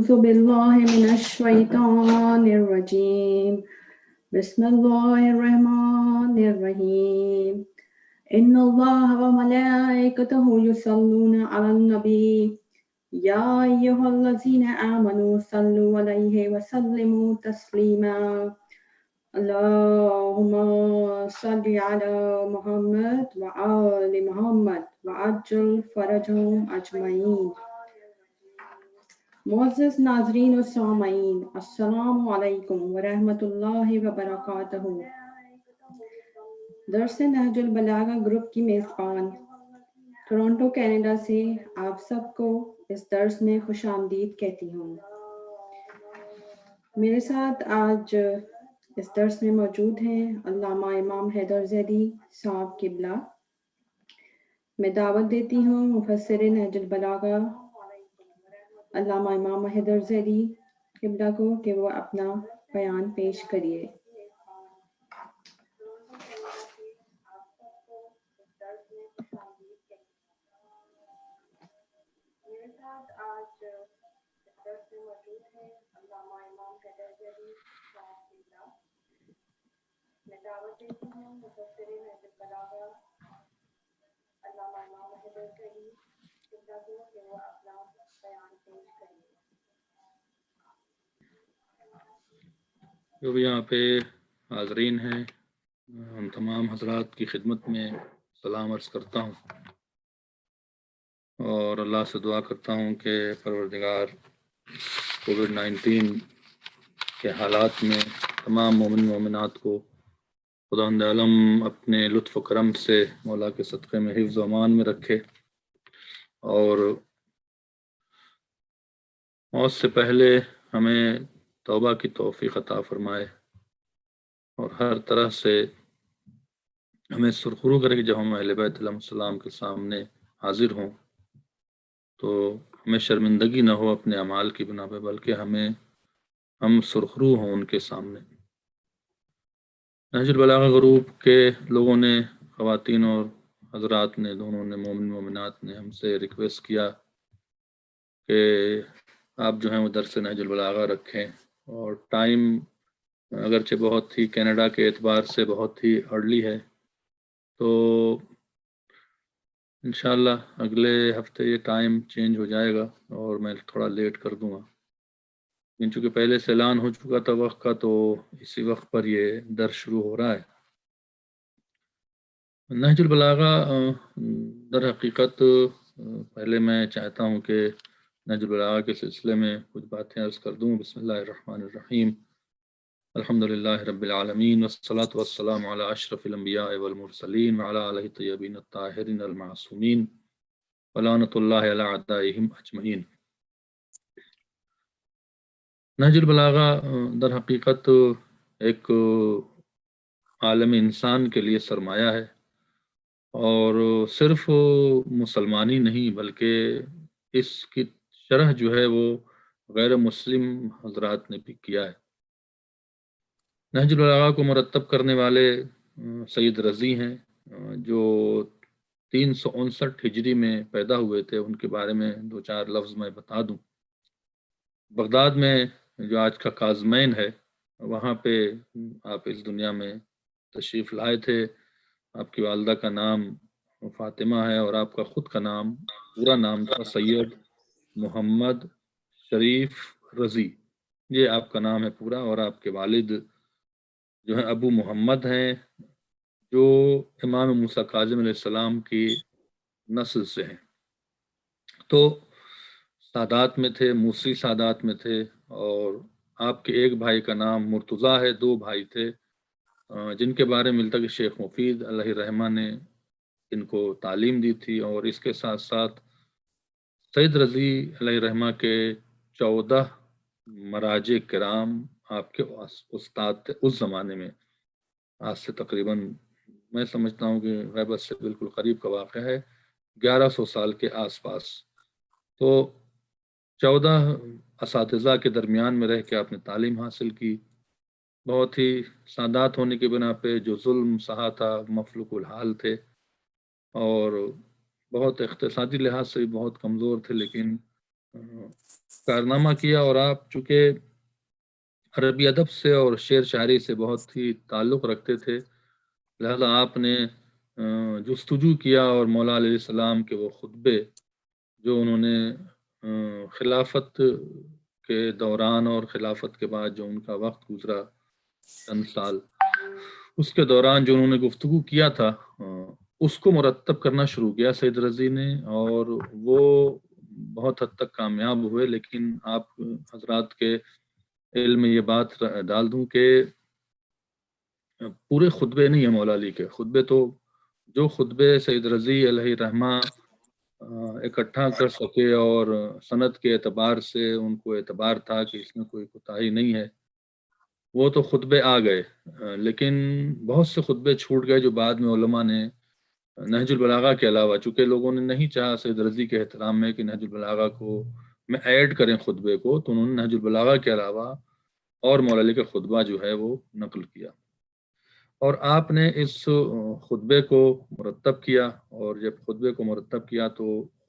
أعوذ بالله من الشيطان الرجيم بسم الله الرحمن الرحيم إن الله وملائكته يصلون على النبي يا أيها الذين آمنوا صلوا عليه وسلموا تسليما اللهم صل على محمد وآل محمد وعجل فرجهم أجمعين. معزز ناظرین و سامعین، السلام علیکم ورحمۃ اللہ وبرکاتہ۔ درس نہج البلاغہ گروپ کی میزبان ٹورانٹو کینیڈا سے آپ سب کو اس درس میں خوش آمدید کہتی ہوں۔ میرے ساتھ آج اس درس میں موجود ہیں علامہ امام حیدر زیدی صاحب قبلہ۔ میں دعوت دیتی ہوں مفسر نہج البلاغہ علامہ امام حیدر زیدی قبلہ کو کہ وہ اپنا بیان پیش کریے۔ میرے ساتھ آج اس درس میں موجود ہیں علامہ امام حیدر زیدی صاحب قبلہ۔ میں دعوت دیتی ہوں مفسر نہج البلاغہ علامہ امام حیدر زیدی قبلہ کو کہ وہ اپنا بیان پیش کریے۔ جو بھی یہاں پہ حاضرین ہیں، ہم تمام حضرات کی خدمت میں سلام عرض کرتا ہوں اور اللہ سے دعا کرتا ہوں کہ پروردگار کووڈ-19 کے حالات میں تمام مومن مومنات کو خداوند عالم اپنے لطف و کرم سے مولا کے صدقے میں حفظ و امان میں رکھے اور موت سے پہلے ہمیں توبہ کی توفیق عطا فرمائے اور ہر طرح سے ہمیں سرخرو کرے کہ جب ہم اہل بیت علیہ السلام کے سامنے حاضر ہوں تو ہمیں شرمندگی نہ ہو اپنے اعمال کی بنا پہ، بلکہ ہم سرخرو ہوں ان کے سامنے۔ نہج البلاغہ گروپ کے لوگوں نے، خواتین اور حضرات نے، دونوں نے، مومن مومنات نے ہم سے ریکویسٹ کیا کہ آپ جو ہیں وہ درس نہج البلاغہ رکھیں، اور ٹائم اگرچہ بہت ہی کینیڈا کے اعتبار سے بہت ہی ارلی ہے، تو انشاءاللہ اگلے ہفتے یہ ٹائم چینج ہو جائے گا اور میں تھوڑا لیٹ کر دوں گا، لیکن چونکہ پہلے سے اعلان ہو چکا تھا وقت کا تو اسی وقت پر یہ درس شروع ہو رہا ہے۔ نہج البلاغہ در حقیقت پہلے میں چاہتا ہوں کہ نہج البلاغہ کے سلسلے میں کچھ باتیں عرض کر دوں۔ بسم اللہ الرحمن الرحیم، الحمدللہ رب العالمین والصلاة والسلام علی اشرف الانبیاء والمرسلین وعلی آلہ الطیبین الطاہرین المعصومین ولعنۃ اللہ علی اعدائہم اجمعین۔ نہج البلاغہ در حقیقت ایک عالم انسان کے لیے سرمایہ ہے، اور صرف مسلمانی نہیں بلکہ اس کی شرح جو ہے وہ غیر مسلم حضرات نے بھی کیا ہے۔ نہج البلاغہ کو مرتب کرنے والے سید رضی ہیں، جو 359 ہجری میں پیدا ہوئے تھے۔ ان کے بارے میں دو چار لفظ میں بتا دوں۔ بغداد میں جو آج کا کاظمین ہے، وہاں پہ آپ اس دنیا میں تشریف لائے تھے۔ آپ کی والدہ کا نام فاطمہ ہے اور آپ کا خود کا نام، پورا نام تھا سید محمد شریف رضی، یہ آپ کا نام ہے پورا، اور آپ کے والد جو ہیں ابو محمد ہیں، جو امام موسیٰ کاظم علیہ السلام کی نسل سے ہیں۔ تو سادات میں تھے، موسی سادات میں تھے، اور آپ کے ایک بھائی کا نام مرتضیٰ ہے، دو بھائی تھے جن کے بارے میں ملتا کہ شیخ مفید علیہ الرحمہ نے ان کو تعلیم دی تھی، اور اس کے ساتھ ساتھ سید رضی علیہ الرحمہ کے 14 مراجع کرام آپ کے استاد تھے اس زمانے میں۔ آج سے تقریباً میں سمجھتا ہوں کہ غیبت سے بالکل قریب کا واقعہ ہے، 1100 سال کے آس پاس۔ تو 14 اساتذہ کے درمیان میں رہ کے آپ نے تعلیم حاصل کی۔ بہت ہی سادات ہونے کی بنا پہ جو ظلم سہا تھا، مفلوق الحال تھے، اور بہت اقتصادی لحاظ سے بھی بہت کمزور تھے، لیکن کارنامہ کیا، اور آپ چونکہ عربی ادب سے اور شعر شاعری سے بہت ہی تعلق رکھتے تھے، لہذا آپ نے جستجو کیا اور مولا علیہ السلام کے وہ خطبے جو انہوں نے خلافت کے دوران اور خلافت کے بعد جو ان کا وقت گزرا چند سال، اس کے دوران جو انہوں نے گفتگو کیا تھا، اس کو مرتب کرنا شروع کیا سید رضی نے، اور وہ بہت حد تک کامیاب ہوئے۔ لیکن آپ حضرات کے علم میں یہ بات ڈال دوں کہ پورے خطبے نہیں ہیں مولا علی کے خطبے، تو جو خطبے سید رضی علیہ رحمہ اکٹھا کر سکے اور سند کے اعتبار سے ان کو اعتبار تھا کہ اس میں کوئی کوتاہی نہیں ہے، وہ تو خطبے آ گئے، لیکن بہت سے خطبے چھوٹ گئے جو بعد میں علماء نے نہج البلاغہ کے علاوہ، چونکہ لوگوں نے نہیں چاہا سید رضی کے احترام میں کہ نہج البلاغہ کو میں ایڈ کریں خطبے کو، تو انہوں نے نہج البلاغہ کے علاوہ اور مولا علی کا خطبہ جو ہے وہ نقل کیا، اور آپ نے اس خطبے کو مرتب کیا، اور جب خطبے کو مرتب کیا تو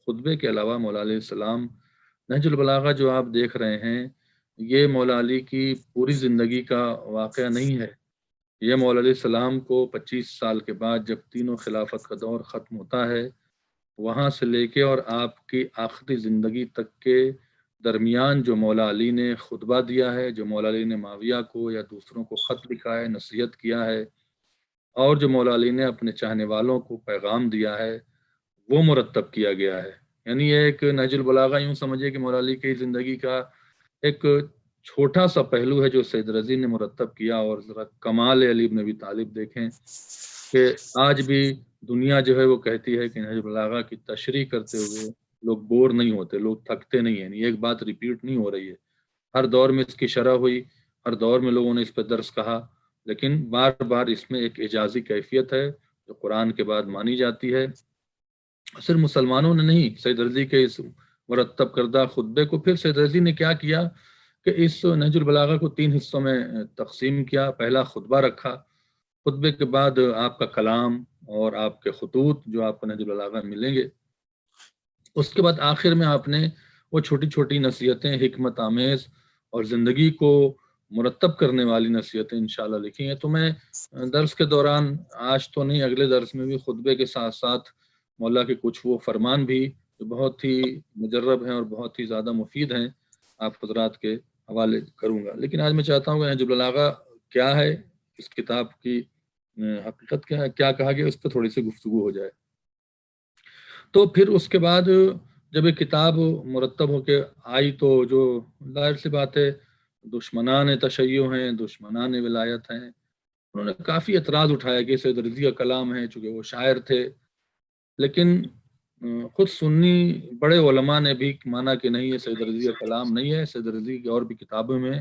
خطبے کے علاوہ مولا علیہ السلام، نہج البلاغہ جو آپ دیکھ رہے ہیں یہ مولا علی کی پوری زندگی کا واقعہ نہیں ہے، یہ مولا علیہ السلام کو 25 سال کے بعد جب تینوں خلافت کا دور ختم ہوتا ہے، وہاں سے لے کے اور آپ کی آخری زندگی تک کے درمیان جو مولا علی نے خطبہ دیا ہے، جو مولا علی نے معاویہ کو یا دوسروں کو خط لکھا ہے، نصیحت کیا ہے، اور جو مولا علی نے اپنے چاہنے والوں کو پیغام دیا ہے، وہ مرتب کیا گیا ہے۔ یعنی یہ ایک نہج البلاغہ یوں سمجھے کہ مولا علی کی زندگی کا ایک چھوٹا سا پہلو ہے جو سید رضی نے مرتب کیا، اور ذرا کمال علی بن ابی طالب دیکھیں کہ آج بھی دنیا جو ہے وہ کہتی ہے کہ نہج البلاغہ کی تشریح کرتے ہوئے لوگ بور نہیں ہوتے، لوگ تھکتے نہیں ہیں، یعنی ایک بات ریپیٹ نہیں ہو رہی ہے، ہر دور میں اس کی شرح ہوئی، ہر دور میں لوگوں نے اس پہ درس کہا، لیکن بار بار اس میں ایک اعجازی کیفیت ہے جو قرآن کے بعد مانی جاتی ہے۔ صرف مسلمانوں نے نہیں، سید رضی کے اس مرتب کردہ خطبے کو پھر سید رضی نے کیا کیا کہ اس نہج البلاغہ کو 3 حصوں میں تقسیم کیا۔ پہلا خطبہ رکھا، خطبے کے بعد آپ کا کلام اور آپ کے خطوط جو آپ کو نہج البلاغہ میں ملیں گے، اس کے بعد آخر میں آپ نے وہ چھوٹی چھوٹی نصیحتیں حکمت آمیز اور زندگی کو مرتب کرنے والی نصیحتیں انشاءاللہ لکھی ہیں۔ تو میں درس کے دوران، آج تو نہیں اگلے درس میں بھی، خطبے کے ساتھ ساتھ مولا کے کچھ وہ فرمان بھی جو بہت ہی مجرب ہیں اور بہت ہی زیادہ مفید ہیں آپ حضرات کے حوالے کروں گا، لیکن آج میں چاہتا ہوں کہ نہج البلاغہ کیا ہے، اس کتاب کی حقیقت کیا ہے، کیا کہا گیا، اس پہ تھوڑی سی گفتگو ہو جائے۔ تو پھر اس کے بعد جب یہ کتاب مرتب ہو کے آئی تو جو ظاہر سی بات ہے، دشمنان تشیع ہیں، دشمنان ولایت ہیں، انہوں نے کافی اعتراض اٹھایا کہ سید رضی کا کلام ہے، چونکہ وہ شاعر تھے، لیکن خود سنی بڑے علماء نے بھی مانا کہ نہیں، یہ سید رضی کا کلام نہیں ہے، سید رضی کی اور بھی کتابوں میں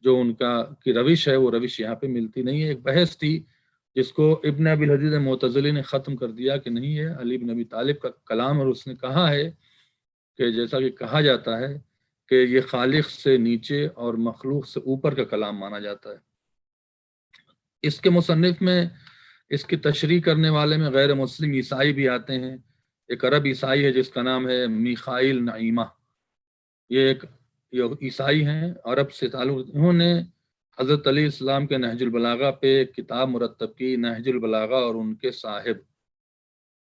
جو ان کا کی روش ہے وہ روش یہاں پہ ملتی نہیں ہے۔ ایک بحث تھی جس کو ابن ابی الحدید معتزلی نے ختم کر دیا کہ نہیں، ہے علی بن ابی طالب کا کلام، اور اس نے کہا ہے کہ جیسا کہ کہا جاتا ہے کہ یہ خالق سے نیچے اور مخلوق سے اوپر کا کلام مانا جاتا ہے۔ اس کے مصنف میں، اس کی تشریح کرنے والے میں غیر مسلم عیسائی بھی آتے ہیں۔ ایک عرب عیسائی ہے جس کا نام ہے میخائیل نعیمہ، یہ عیسائی ہیں، عرب سے تعلق، انہوں نے حضرت علی السلام کے نہج البلاغہ پہ ایک کتاب مرتب کی، نہج البلاغہ اور ان کے صاحب،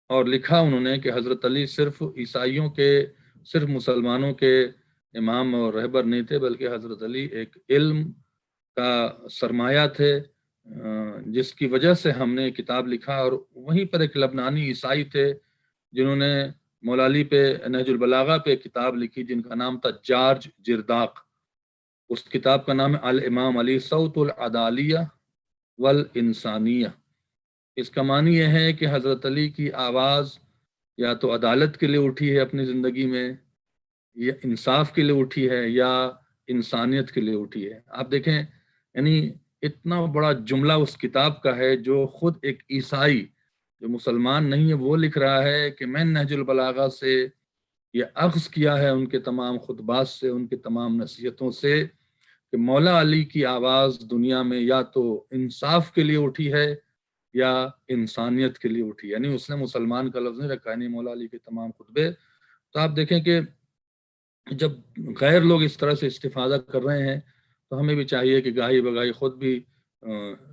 اور لکھا انہوں نے کہ حضرت علی صرف عیسائیوں کے، صرف مسلمانوں کے امام اور رہبر نہیں تھے، بلکہ حضرت علی ایک علم کا سرمایہ تھے، جس کی وجہ سے ہم نے کتاب لکھا۔ اور وہیں پر ایک لبنانی عیسائی تھے جنہوں نے مولا علی پہ نہج البلاغہ پہ کتاب لکھی، جن کا نام تھا جارج جرداق۔ اس کتاب کا نام ہے الامام علی صوت العدالیہ والانسانیہ۔ اس کا معنی یہ ہے کہ حضرت علی کی آواز یا تو عدالت کے لیے اٹھی ہے اپنی زندگی میں، یا انصاف کے لیے اٹھی ہے، یا انسانیت کے لیے اٹھی ہے۔ آپ دیکھیں، یعنی اتنا بڑا جملہ اس کتاب کا ہے جو خود ایک عیسائی جو مسلمان نہیں ہے وہ لکھ رہا ہے کہ میں نہج البلاغہ سے یہ اخذ کیا ہے، ان کے تمام خطبات سے، ان کے تمام نصیحتوں سے، کہ مولا علی کی آواز دنیا میں یا تو انصاف کے لیے اٹھی ہے یا انسانیت کے لیے اٹھی، یعنی اس نے مسلمان کا لفظ نہیں رکھا، یعنی مولا علی کے تمام خطبے۔ تو آپ دیکھیں کہ جب غیر لوگ اس طرح سے استفادہ کر رہے ہیں تو ہمیں بھی چاہیے کہ گاہی بگاہی خود بھی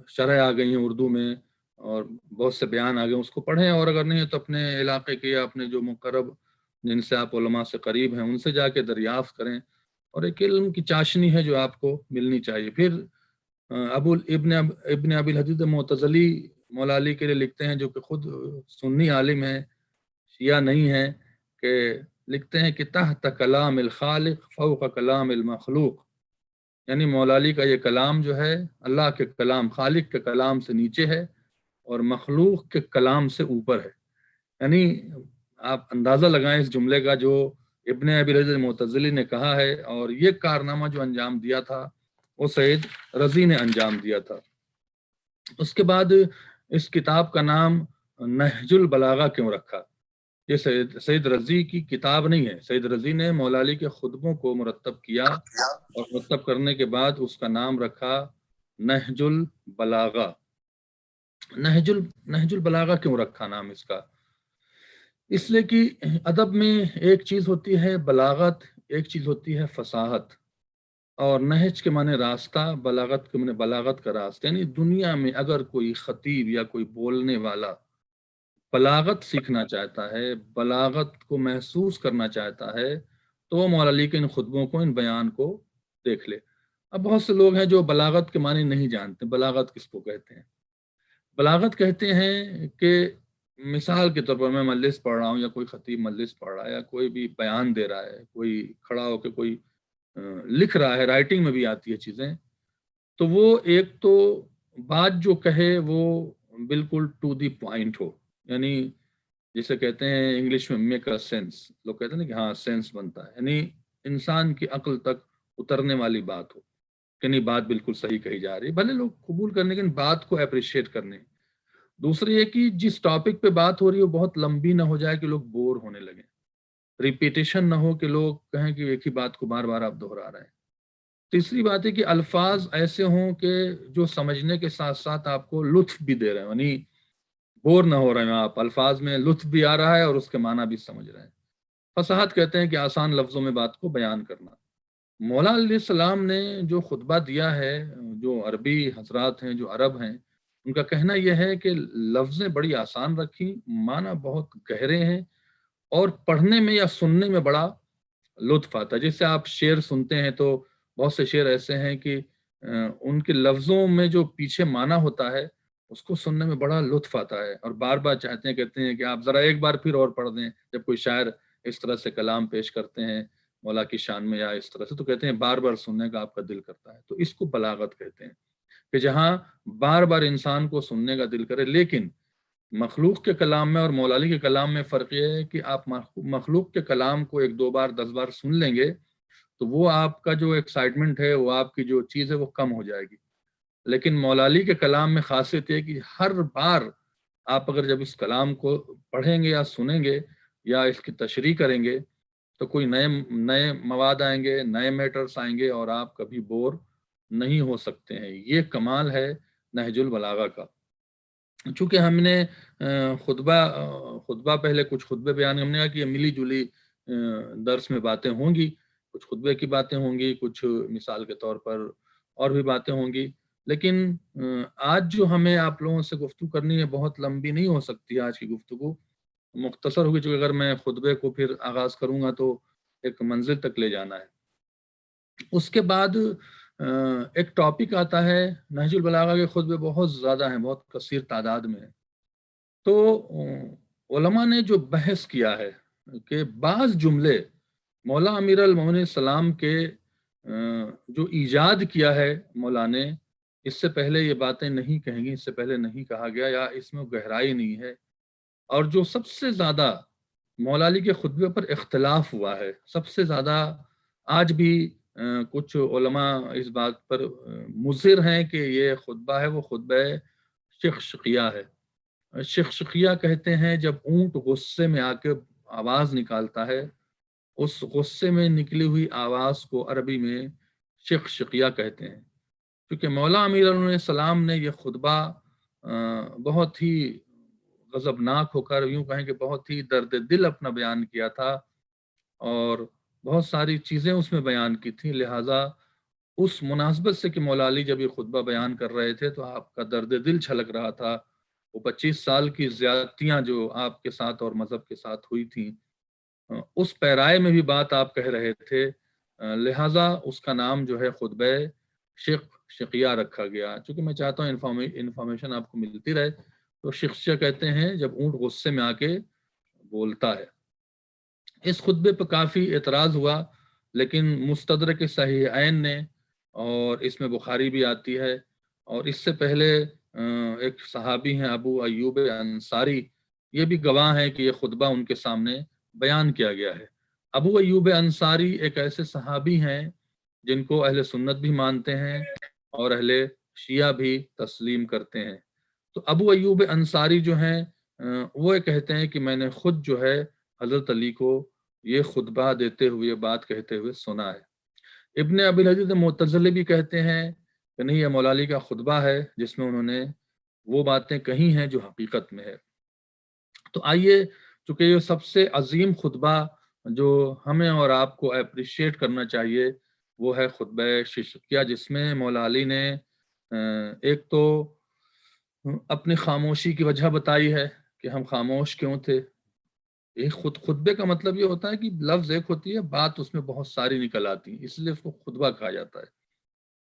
شرح آ گئی ہیں اردو میں اور بہت سے بیان آ گئے اس کو پڑھیں، اور اگر نہیں ہے تو اپنے علاقے کے یا اپنے جو مقرب جن سے آپ علماء سے قریب ہیں ان سے جا کے دریافت کریں، اور ایک علم کی چاشنی ہے جو آپ کو ملنی چاہیے۔ پھر ابن ابی الحدید معتزلی مولا علی کے لیے لکھتے ہیں، جو کہ خود سنی عالم ہیں، شیعہ نہیں ہے، کہ لکھتے ہیں کہ تحت کلام الخالق فوق کلام المخلوق، یعنی مولا علی کا یہ کلام جو ہے اللہ کے کلام، خالق کے کلام سے نیچے ہے اور مخلوق کے کلام سے اوپر ہے۔ یعنی آپ اندازہ لگائیں اس جملے کا جو ابن ابی الحدید معتزلی نے کہا ہے، اور یہ کارنامہ جو انجام دیا تھا وہ سید رضی نے انجام دیا تھا۔ اس کے بعد اس کتاب کا نام نہج البلاغہ کیوں رکھا؟ یہ سید رضی کی کتاب نہیں ہے، سید رضی نے مولا علی کے خطبوں کو مرتب کیا اور مرتب کرنے کے بعد اس کا نام رکھا نہج البلاغہ۔ نہج البلاغہ کیوں رکھا نام اس کا؟ اس لیے کہ ادب میں ایک چیز ہوتی ہے بلاغت، ایک چیز ہوتی ہے فصاحت، اور نہج کے معنی راستہ، بلاغت کے معنی بلاغت کا راستہ۔ یعنی دنیا میں اگر کوئی خطیب یا کوئی بولنے والا بلاغت سیکھنا چاہتا ہے، بلاغت کو محسوس کرنا چاہتا ہے، تو وہ مولا علی کے ان خطبوں کو، ان بیان کو دیکھ لے۔ اب بہت سے لوگ ہیں جو بلاغت کے معنی نہیں جانتے۔ بلاغت کس کو کہتے ہیں؟ بلاغت کہتے ہیں کہ مثال کے طور پر میں مجلس پڑھ رہا ہوں، یا کوئی خطیب مجلس پڑھ رہا ہے، یا کوئی بھی بیان دے رہا ہے، کوئی کھڑا ہو کے کوئی لکھ رہا ہے، رائٹنگ میں بھی آتی ہے چیزیں، تو وہ ایک تو بات جو کہے وہ بالکل ٹو دی پوائنٹ ہو، یعنی جسے کہتے ہیں انگلش میں میک اے سینس، لوگ کہتے ہیں کہ ہاں سینس بنتا ہے، یعنی انسان کی عقل تک اترنے والی بات ہو کہ نہیں بات بالکل صحیح کہی جا رہی، بھلے لوگ قبول کرنے کے بات کو اپریشیٹ کرنے۔ دوسری یہ کہ جس ٹاپک پہ بات ہو رہی ہے وہ بہت لمبی نہ ہو جائے کہ لوگ بور ہونے لگیں، ریپیٹیشن نہ ہو کہ لوگ کہیں کہ ایک ہی بات کو بار بار آپ دہرا رہے ہیں۔ تیسری بات ہے کہ الفاظ ایسے ہوں کہ جو سمجھنے کے ساتھ ساتھ آپ کو لطف بھی دے رہے ہیں، یعنی بور نہ ہو رہے ہیں آپ، الفاظ میں لطف بھی آ رہا ہے اور اس کے معنی بھی سمجھ رہے ہیں۔ فصاحت کہتے ہیں کہ آسان لفظوں میں بات کو بیان کرنا۔ مولا علیہ السلام نے جو خطبہ دیا ہے، جو عربی حضرات ہیں، جو عرب ہیں، ان کا کہنا یہ ہے کہ لفظیں بڑی آسان رکھی، معنی بہت گہرے ہیں، اور پڑھنے میں یا سننے میں بڑا لطف آتا ہے۔ جیسے آپ شعر سنتے ہیں تو بہت سے شعر ایسے ہیں کہ ان کے لفظوں میں جو پیچھے معنی ہوتا ہے اس کو سننے میں بڑا لطف آتا ہے، اور بار بار چاہتے ہیں، کہتے ہیں کہ آپ ذرا ایک بار پھر اور پڑھ دیں۔ جب کوئی شاعر اس طرح سے کلام پیش کرتے ہیں مولا کی شان میں یا اس طرح سے، تو کہتے ہیں بار بار سننے کا آپ کا دل کرتا ہے۔ تو اس کو بلاغت کہتے ہیں کہ جہاں بار بار انسان کو سننے کا دل کرے۔ لیکن مخلوق کے کلام میں اور مولا علی کے کلام میں فرق یہ ہے کہ آپ مخلوق کے کلام کو ایک دو بار 10 بار سن لیں گے تو وہ آپ کا جو ایکسائٹمنٹ ہے، وہ آپ کی جو چیز ہے وہ کم ہو جائے گی۔ لیکن مولا علی کے کلام میں خاصیت ہے کہ ہر بار آپ اگر جب اس کلام کو پڑھیں گے یا سنیں گے یا اس کی تشریح کریں گے تو کوئی نئے مواد آئیں گے، نئے میٹرز آئیں گے، اور آپ کبھی بور نہیں ہو سکتے ہیں۔ یہ کمال ہے نہج البلاغہ کا۔ چونکہ ہم نے خطبہ پہلے کچھ خطبے بیان، ہم نے کہا کہ یہ ملی جلی درس میں باتیں ہوں گی، کچھ خطبے کی باتیں ہوں گی، کچھ مثال کے طور پر اور بھی باتیں ہوں گی، لیکن آج جو ہمیں آپ لوگوں سے گفتگو کرنی ہے بہت لمبی نہیں ہو سکتی، آج کی گفتگو مختصر ہوگی، چونکہ اگر میں خطبے کو پھر آغاز کروں گا تو ایک منزل تک لے جانا ہے۔ اس کے بعد ایک ٹاپک آتا ہے، نہج البلاغہ کے خطبے بہت زیادہ ہیں، بہت کثیر تعداد میں ہیں، تو علماء نے جو بحث کیا ہے کہ بعض جملے مولا امیر المومنین السلام کے جو ایجاد کیا ہے مولا نے، اس سے پہلے یہ باتیں نہیں کہیں گی، اس سے پہلے نہیں کہا گیا، یا اس میں گہرائی نہیں ہے، اور جو سب سے زیادہ مولا علی کے خطبے پر اختلاف ہوا ہے، سب سے زیادہ آج بھی کچھ علماء اس بات پر مصر ہیں کہ یہ خطبہ ہے وہ خطبہ شقشقیہ ہے۔ شقشقیہ کہتے ہیں جب اونٹ غصے میں آ کے آواز نکالتا ہے، اس غصے میں نکلی ہوئی آواز کو عربی میں شقشقیہ کہتے ہیں۔ کیونکہ مولا امیر علیہ السلام نے یہ خطبہ بہت ہی غضبناک ہو کر، یوں کہیں کہ بہت ہی درد دل اپنا بیان کیا تھا، اور بہت ساری چیزیں اس میں بیان کی تھیں، لہٰذا اس مناسبت سے کہ مولا علی جب یہ خطبہ بیان کر رہے تھے تو آپ کا درد دل چھلک رہا تھا، وہ 25 سال کی زیادتیاں جو آپ کے ساتھ اور مذہب کے ساتھ ہوئی تھیں اس پیرائے میں بھی بات آپ کہہ رہے تھے، لہٰذا اس کا نام جو ہے خطبہ شقیہ رکھا گیا۔ چونکہ میں چاہتا ہوں انفارمیشن آپ کو ملتی رہے، تو شقیہ کہتے ہیں جب اونٹ غصے میں آ کے بولتا ہے۔ اس خطبے پہ کافی اعتراض ہوا، لیکن مستدرک صحیحین نے، اور اس میں بخاری بھی آتی ہے، اور اس سے پہلے ایک صحابی ہیں ابو ایوب انصاری، یہ بھی گواہ ہیں کہ یہ خطبہ ان کے سامنے بیان کیا گیا ہے۔ ابو ایوب انصاری ایک ایسے صحابی ہیں جن کو اہل سنت بھی مانتے ہیں اور اہل شیعہ بھی تسلیم کرتے ہیں۔ تو ابو ایوب انصاری جو ہیں وہ کہتے ہیں کہ میں نے خود جو ہے حضرت علی کو یہ خطبہ دیتے ہوئے بات کہتے ہوئے سنا ہے۔ ابن ابی العزیز معتزلی بھی کہتے ہیں کہ نہیں، یہ مولا علی کا خطبہ ہے جس میں انہوں نے وہ باتیں کہی ہیں جو حقیقت میں ہے۔ تو آئیے، چونکہ یہ سب سے عظیم خطبہ جو ہمیں اور آپ کو اپریشیٹ کرنا چاہیے وہ ہے خطبہ شقیہ، جس میں مولا علی نے ایک تو اپنی خاموشی کی وجہ بتائی ہے کہ ہم خاموش کیوں تھے۔ ایک خطبے کا مطلب یہ ہوتا ہے کہ لفظ ایک ہوتی ہے، بات اس میں بہت ساری نکل آتی ہے، اس لیے اس کو خطبہ کہا جاتا ہے۔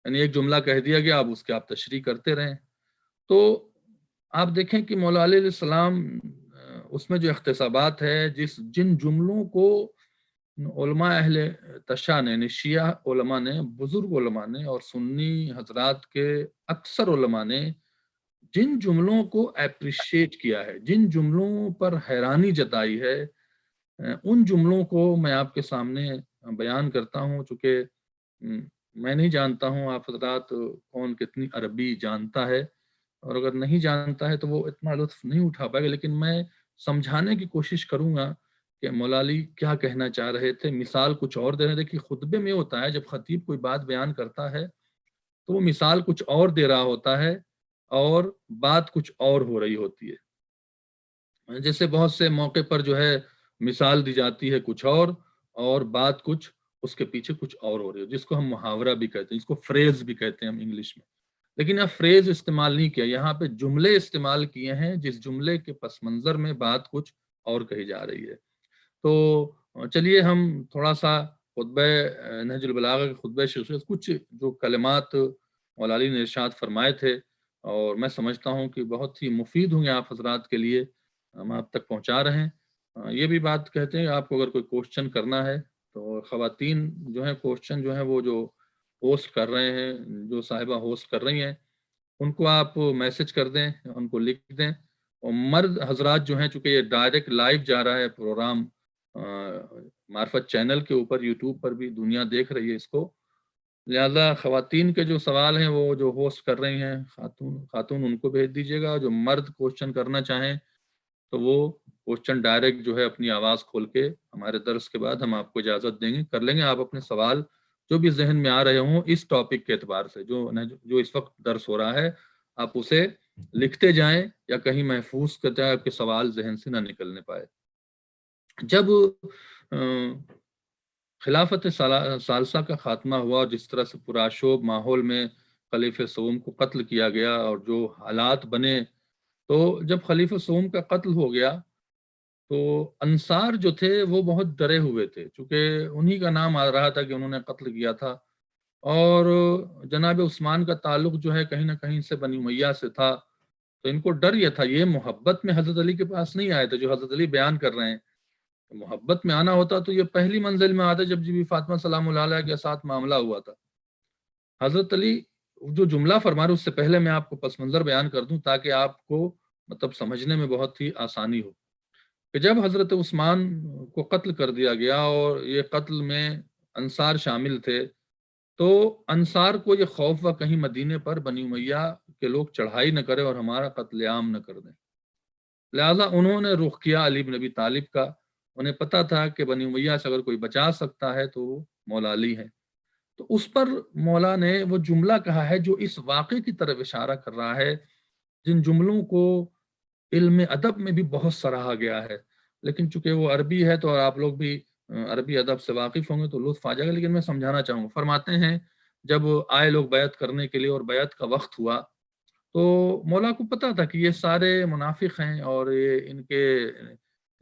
یعنی ایک جملہ کہہ دیا گیا، اب اس کے آپ تشریح کرتے رہیں۔ تو آپ دیکھیں کہ مولا علیہ السلام اس میں جو اختصابات ہے، جن جملوں کو علماء اہل تشیع نے، شیعہ علماء نے، بزرگ علماء نے اور سنی حضرات کے اکثر علماء نے جن جملوں کو اپریشیٹ کیا ہے، جن جملوں پر حیرانی جتائی ہے، ان جملوں کو میں آپ کے سامنے بیان کرتا ہوں۔ چونکہ میں نہیں جانتا ہوں آپ حضرات کون کتنی عربی جانتا ہے، اور اگر نہیں جانتا ہے تو وہ اتنا لطف نہیں اٹھا پائے گا، لیکن میں سمجھانے کی کوشش کروں گا کہ مولا علی کیا کہنا چاہ رہے تھے۔ مثال کچھ اور دے رہے تھے کہ خطبے میں ہوتا ہے جب خطیب کوئی بات بیان کرتا ہے تو وہ مثال کچھ اور دے رہا ہوتا ہے اور بات کچھ اور ہو رہی ہوتی ہے۔ جیسے بہت سے موقع پر جو ہے مثال دی جاتی ہے کچھ اور بات کچھ اس کے پیچھے کچھ اور ہو رہی ہے، جس کو ہم محاورہ بھی کہتے ہیں، جس کو فریز بھی کہتے ہیں ہم انگلش میں۔ لیکن یہاں فریز استعمال نہیں کیا، یہاں پہ جملے استعمال کیے ہیں جس جملے کے پس منظر میں بات کچھ اور کہی جا رہی ہے۔ تو چلیے ہم تھوڑا سا خطبہ نہج البلاغہ کے خطبہ شقیہ کچھ جو کلمات مولا علی نے ارشاد فرمائے تھے، اور میں سمجھتا ہوں کہ بہت ہی مفید ہوں گے آپ حضرات کے لیے، ہم آپ تک پہنچا رہے ہیں۔ یہ بھی بات کہتے ہیں آپ کو اگر کوئی کوشچن کرنا ہے تو خواتین جو ہیں کوشچن جو ہیں وہ جو ہوسٹ کر رہے ہیں، جو صاحبہ ہوسٹ کر رہی ہیں، ان کو آپ میسج کر دیں، ان کو لکھ دیں۔ اور مرد حضرات جو ہیں، چونکہ یہ ڈائریکٹ لائیو جا رہا ہے پروگرام معرفت چینل کے اوپر، یوٹیوب پر بھی دنیا دیکھ رہی ہے اس کو، لہذا خواتین کے جو سوال ہیں وہ جو ہوسٹ کر رہی ہیں خاتون ان کو بھیج دیجیے گا۔ جو مرد کوشچن کرنا چاہیں تو وہ کوشچن ڈائریکٹ جو ہے اپنی آواز کھول کے ہمارے درس کے بعد ہم آپ کو اجازت دیں گے، کر لیں گے۔ آپ اپنے سوال جو بھی ذہن میں آ رہے ہوں اس ٹاپک کے اعتبار سے جو اس وقت درس ہو رہا ہے، آپ اسے لکھتے جائیں یا کہیں محفوظ کرتے جائیں، آپ کے سوال ذہن سے نہ نکلنے پائے۔ جب خلافت ثالثہ کا خاتمہ ہوا، جس طرح سے پرآشوب ماحول میں خلیفہ سوم کو قتل کیا گیا اور جو حالات بنے، تو جب خلیفہ سوم کا قتل ہو گیا تو انصار جو تھے وہ بہت ڈرے ہوئے تھے، چونکہ انہی کا نام آ رہا تھا کہ انہوں نے قتل کیا تھا، اور جناب عثمان کا تعلق جو ہے کہیں نہ کہیں سے بنی امیہ سے تھا، تو ان کو ڈر یہ تھا۔ یہ محبت میں حضرت علی کے پاس نہیں آئے تھے جو حضرت علی بیان کر رہے ہیں، محبت میں آنا ہوتا تو یہ پہلی منزل میں آتا جب بی فاطمہ سلام اللہ علیہ کے ساتھ معاملہ ہوا تھا۔ حضرت علی جو جملہ فرما رہے اس سے پہلے میں آپ کو پس منظر بیان کر دوں تاکہ آپ کو مطلب سمجھنے میں بہت ہی آسانی ہو، کہ جب حضرت عثمان کو قتل کر دیا گیا اور یہ قتل میں انصار شامل تھے، تو انصار کو یہ خوف ہوا کہیں مدینے پر بنی امیہ کے لوگ چڑھائی نہ کرے اور ہمارا قتل عام نہ کر دیں، لہذا انہوں نے رخ کیا علی بن ابی طالب کا۔ انہیں پتا تھا کہ بنی امیہ سے اگر کوئی بچا سکتا ہے تو وہ مولا علی ہیں، تو اس پر مولا نے وہ جملہ کہا ہے جو اس واقعے کی طرف اشارہ کر رہا ہے، جن جملوں کو علم ادب میں بھی بہت سراہا گیا ہے، لیکن چونکہ وہ عربی ہے تو آپ لوگ بھی عربی ادب سے واقف ہوں گے تو لطف آ جائے گا، لیکن میں سمجھانا چاہوں گا۔ فرماتے ہیں جب آئے لوگ بیعت کرنے کے لیے اور بیعت کا وقت ہوا تو مولا کو پتا تھا کہ یہ سارے منافق ہیں اور یہ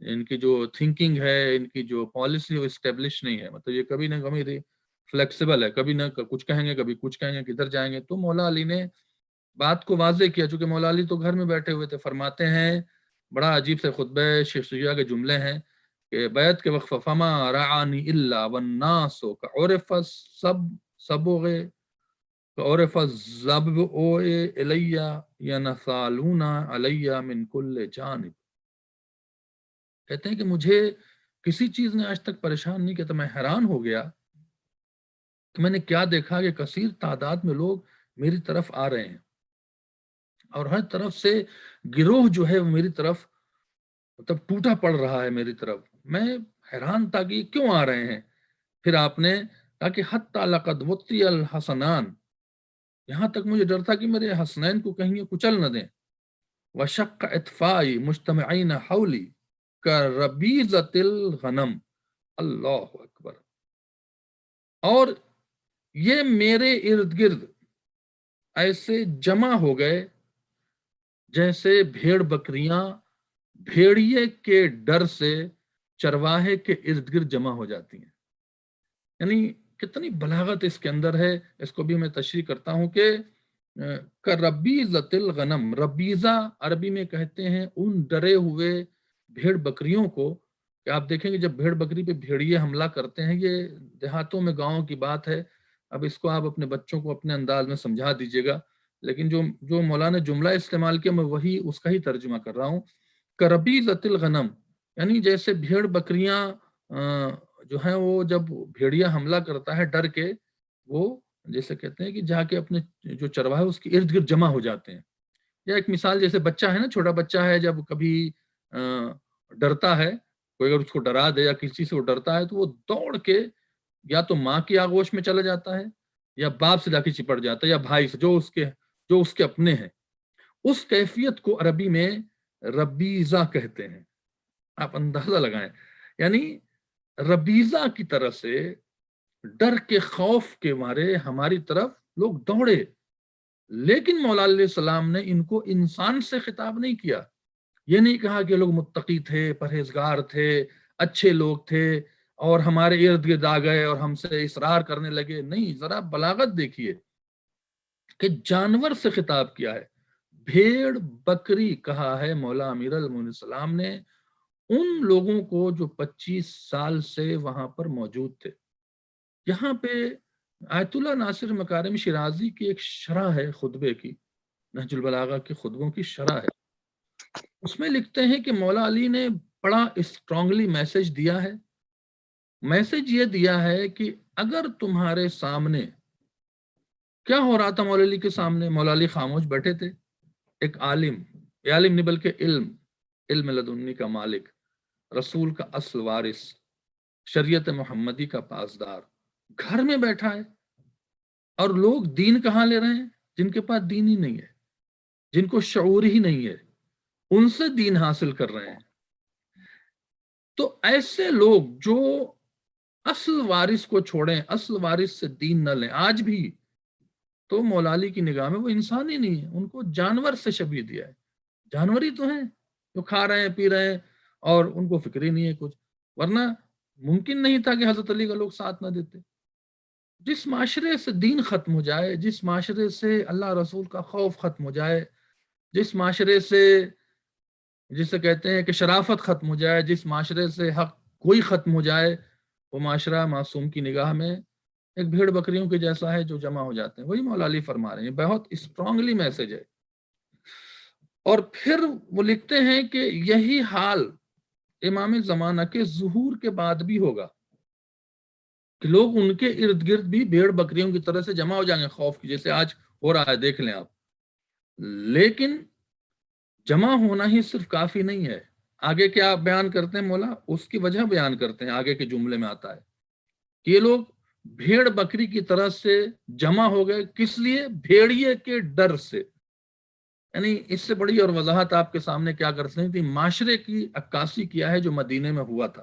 ان کی جو تھنکنگ ہے، ان کی جو پالیسی وہ اسٹیبلش نہیں ہے، مطلب یہ کبھی نہ کبھی فلیکسیبل ہے، کبھی نہ کچھ کہیں گے کبھی کچھ کہیں گے، کدھر جائیں گے۔ تو مولا علی نے بات کو واضح کیا، چونکہ مولا علی تو گھر میں بیٹھے ہوئے تھے۔ فرماتے ہیں بڑا عجیب سے خطبہ شیخ شجاع کے جملے ہیں کہ بیعت کے وقت فما رعانی الا والناس کعرف الصبغ عرف الضبع الی ینثالون علی من کل جانب۔ کہتے ہیں کہ مجھے کسی چیز نے آج تک پریشان نہیں کیا، تو میں حیران ہو گیا کہ میں نے کیا دیکھا کہ کثیر تعداد میں لوگ میری طرف آ رہے ہیں اور ہر طرف سے گروہ جو ہے وہ میری طرف مطلب ٹوٹا پڑ رہا ہے میری طرف۔ میں حیران تھا کہ یہ کیوں آ رہے ہیں۔ پھر آپ نے کہا کہ حتی لقد وطی الحسنان، یہاں تک مجھے ڈر تھا کہ میرے حسنین کو کہیں یہ کچل نہ دیں۔ وشق اطفائی مجتمعین حولی کربیزۃ الغنم، اللہ اکبر، اور یہ میرے ارد گرد ایسے جمع ہو گئے جیسے بھیڑ بکریاں بھیڑیے کے ڈر سے چرواہے کے ارد گرد جمع ہو جاتی ہیں۔ یعنی کتنی بلاغت اس کے اندر ہے، اس کو بھی میں تشریح کرتا ہوں کہ کربیزۃ الغنم، ربیزہ عربی میں کہتے ہیں ان ڈرے ہوئے بھیڑ بکریوں کو، کہ آپ دیکھیں گے جب بھیڑ بکری پہ بھیڑیے حملہ کرتے ہیں، یہ دیہاتوں میں گاؤں کی بات ہے، اب اس کو آپ اپنے بچوں کو اپنے انداز میں سمجھا دیجیے گا، لیکن جو مولانا جملہ استعمال کیا میں وہی اس کا ہی ترجمہ کر رہا ہوں۔ کربیزۃ الغنم یعنی جیسے بھیڑ بکریاں جو ہیں وہ جب بھیڑیا حملہ کرتا ہے ڈر کے، وہ جیسے کہتے ہیں کہ جا کے اپنے جو چرواہا ہے اس کے ارد گرد جمع ہو جاتے ہیں۔ یا ایک مثال جیسے بچہ ہے نا، چھوٹا بچہ ہے، جب کبھی ڈرتا ہے، کوئی اگر اس کو ڈرا دے یا کسی سے وہ ڈرتا ہے تو وہ دوڑ کے یا تو ماں کی آغوش میں چلا جاتا ہے یا باپ سے جا کے چپٹ جاتا ہے یا بھائی سے جو اس کے اپنے ہیں۔ اس کیفیت کو عربی میں ربیزہ کہتے ہیں۔ آپ اندازہ لگائیں، یعنی ربیزہ کی طرح سے ڈر کے خوف کے مارے ہماری طرف لوگ دوڑے، لیکن مولا علیہ السلام نے ان کو انسان سے خطاب نہیں کیا۔ یہ نہیں کہا کہ لوگ متقی تھے، پرہیزگار تھے، اچھے لوگ تھے اور ہمارے ارد گرد آ گئے اور ہم سے اصرار کرنے لگے۔ نہیں، ذرا بلاغت دیکھیے کہ جانور سے خطاب کیا ہے، بھیڑ بکری کہا ہے مولا امیر المومنین السلام نے ان لوگوں کو جو 25 سال سے وہاں پر موجود تھے۔ یہاں پہ آیت اللہ ناصر مکارم شیرازی کی ایک شرح ہے خطبے کی، نہج البلاغہ کے خطبوں کی شرح ہے، اس میں لکھتے ہیں کہ مولا علی نے بڑا اسٹرانگلی میسج دیا ہے۔ میسج یہ دیا ہے کہ اگر تمہارے سامنے کیا ہو رہا تھا، مولا علی کے سامنے مولا علی خاموش بیٹھے تھے، ایک عالم نہیں بلکہ علم لدنی کا مالک، رسول کا اصل وارث، شریعت محمدی کا پاسدار گھر میں بیٹھا ہے، اور لوگ دین کہاں لے رہے ہیں؟ جن کے پاس دین ہی نہیں ہے، جن کو شعور ہی نہیں ہے، ان سے دین حاصل کر رہے ہیں۔ تو ایسے لوگ جو اصل وارث کو چھوڑیں، اصل وارث سے دین نہ لیں، آج بھی تو مولا علی کی نگاہ میں وہ انسان ہی نہیں ہے، ان کو جانور سے شبیہ دیا ہے۔ جانور ہی تو ہیں جو کھا رہے ہیں پی رہے ہیں اور ان کو فکر ہی نہیں ہے کچھ، ورنہ ممکن نہیں تھا کہ حضرت علی کا لوگ ساتھ نہ دیتے۔ جس معاشرے سے دین ختم ہو جائے، جس معاشرے سے اللہ رسول کا خوف ختم ہو جائے، جس معاشرے سے جسے کہتے ہیں کہ شرافت ختم ہو جائے، جس معاشرے سے حق کوئی ختم ہو جائے، وہ معاشرہ معصوم کی نگاہ میں ایک بھیڑ بکریوں کے جیسا ہے جو جمع ہو جاتے ہیں۔ وہی مولا علی فرما رہے ہیں، بہت اسٹرانگلی میسج ہے۔ اور پھر وہ لکھتے ہیں کہ یہی حال امام زمانہ کے ظہور کے بعد بھی ہوگا، کہ لوگ ان کے ارد گرد بھی بھیڑ بکریوں کی طرح سے جمع ہو جائیں گے، خوف کی، جیسے آج ہو رہا ہے، دیکھ لیں آپ۔ لیکن جمع ہونا ہی صرف کافی نہیں ہے، آگے کیا بیان کرتے ہیں مولا، اس کی وجہ بیان کرتے ہیں، آگے کے جملے میں آتا ہے کہ یہ لوگ بھیڑ بکری کی طرح سے جمع ہو گئے، کس لیے؟ بھیڑیے کے ڈر سے۔ یعنی اس سے بڑی اور وضاحت آپ کے سامنے کیا کر سکتے تھی، معاشرے کی عکاسی کیا ہے جو مدینے میں ہوا تھا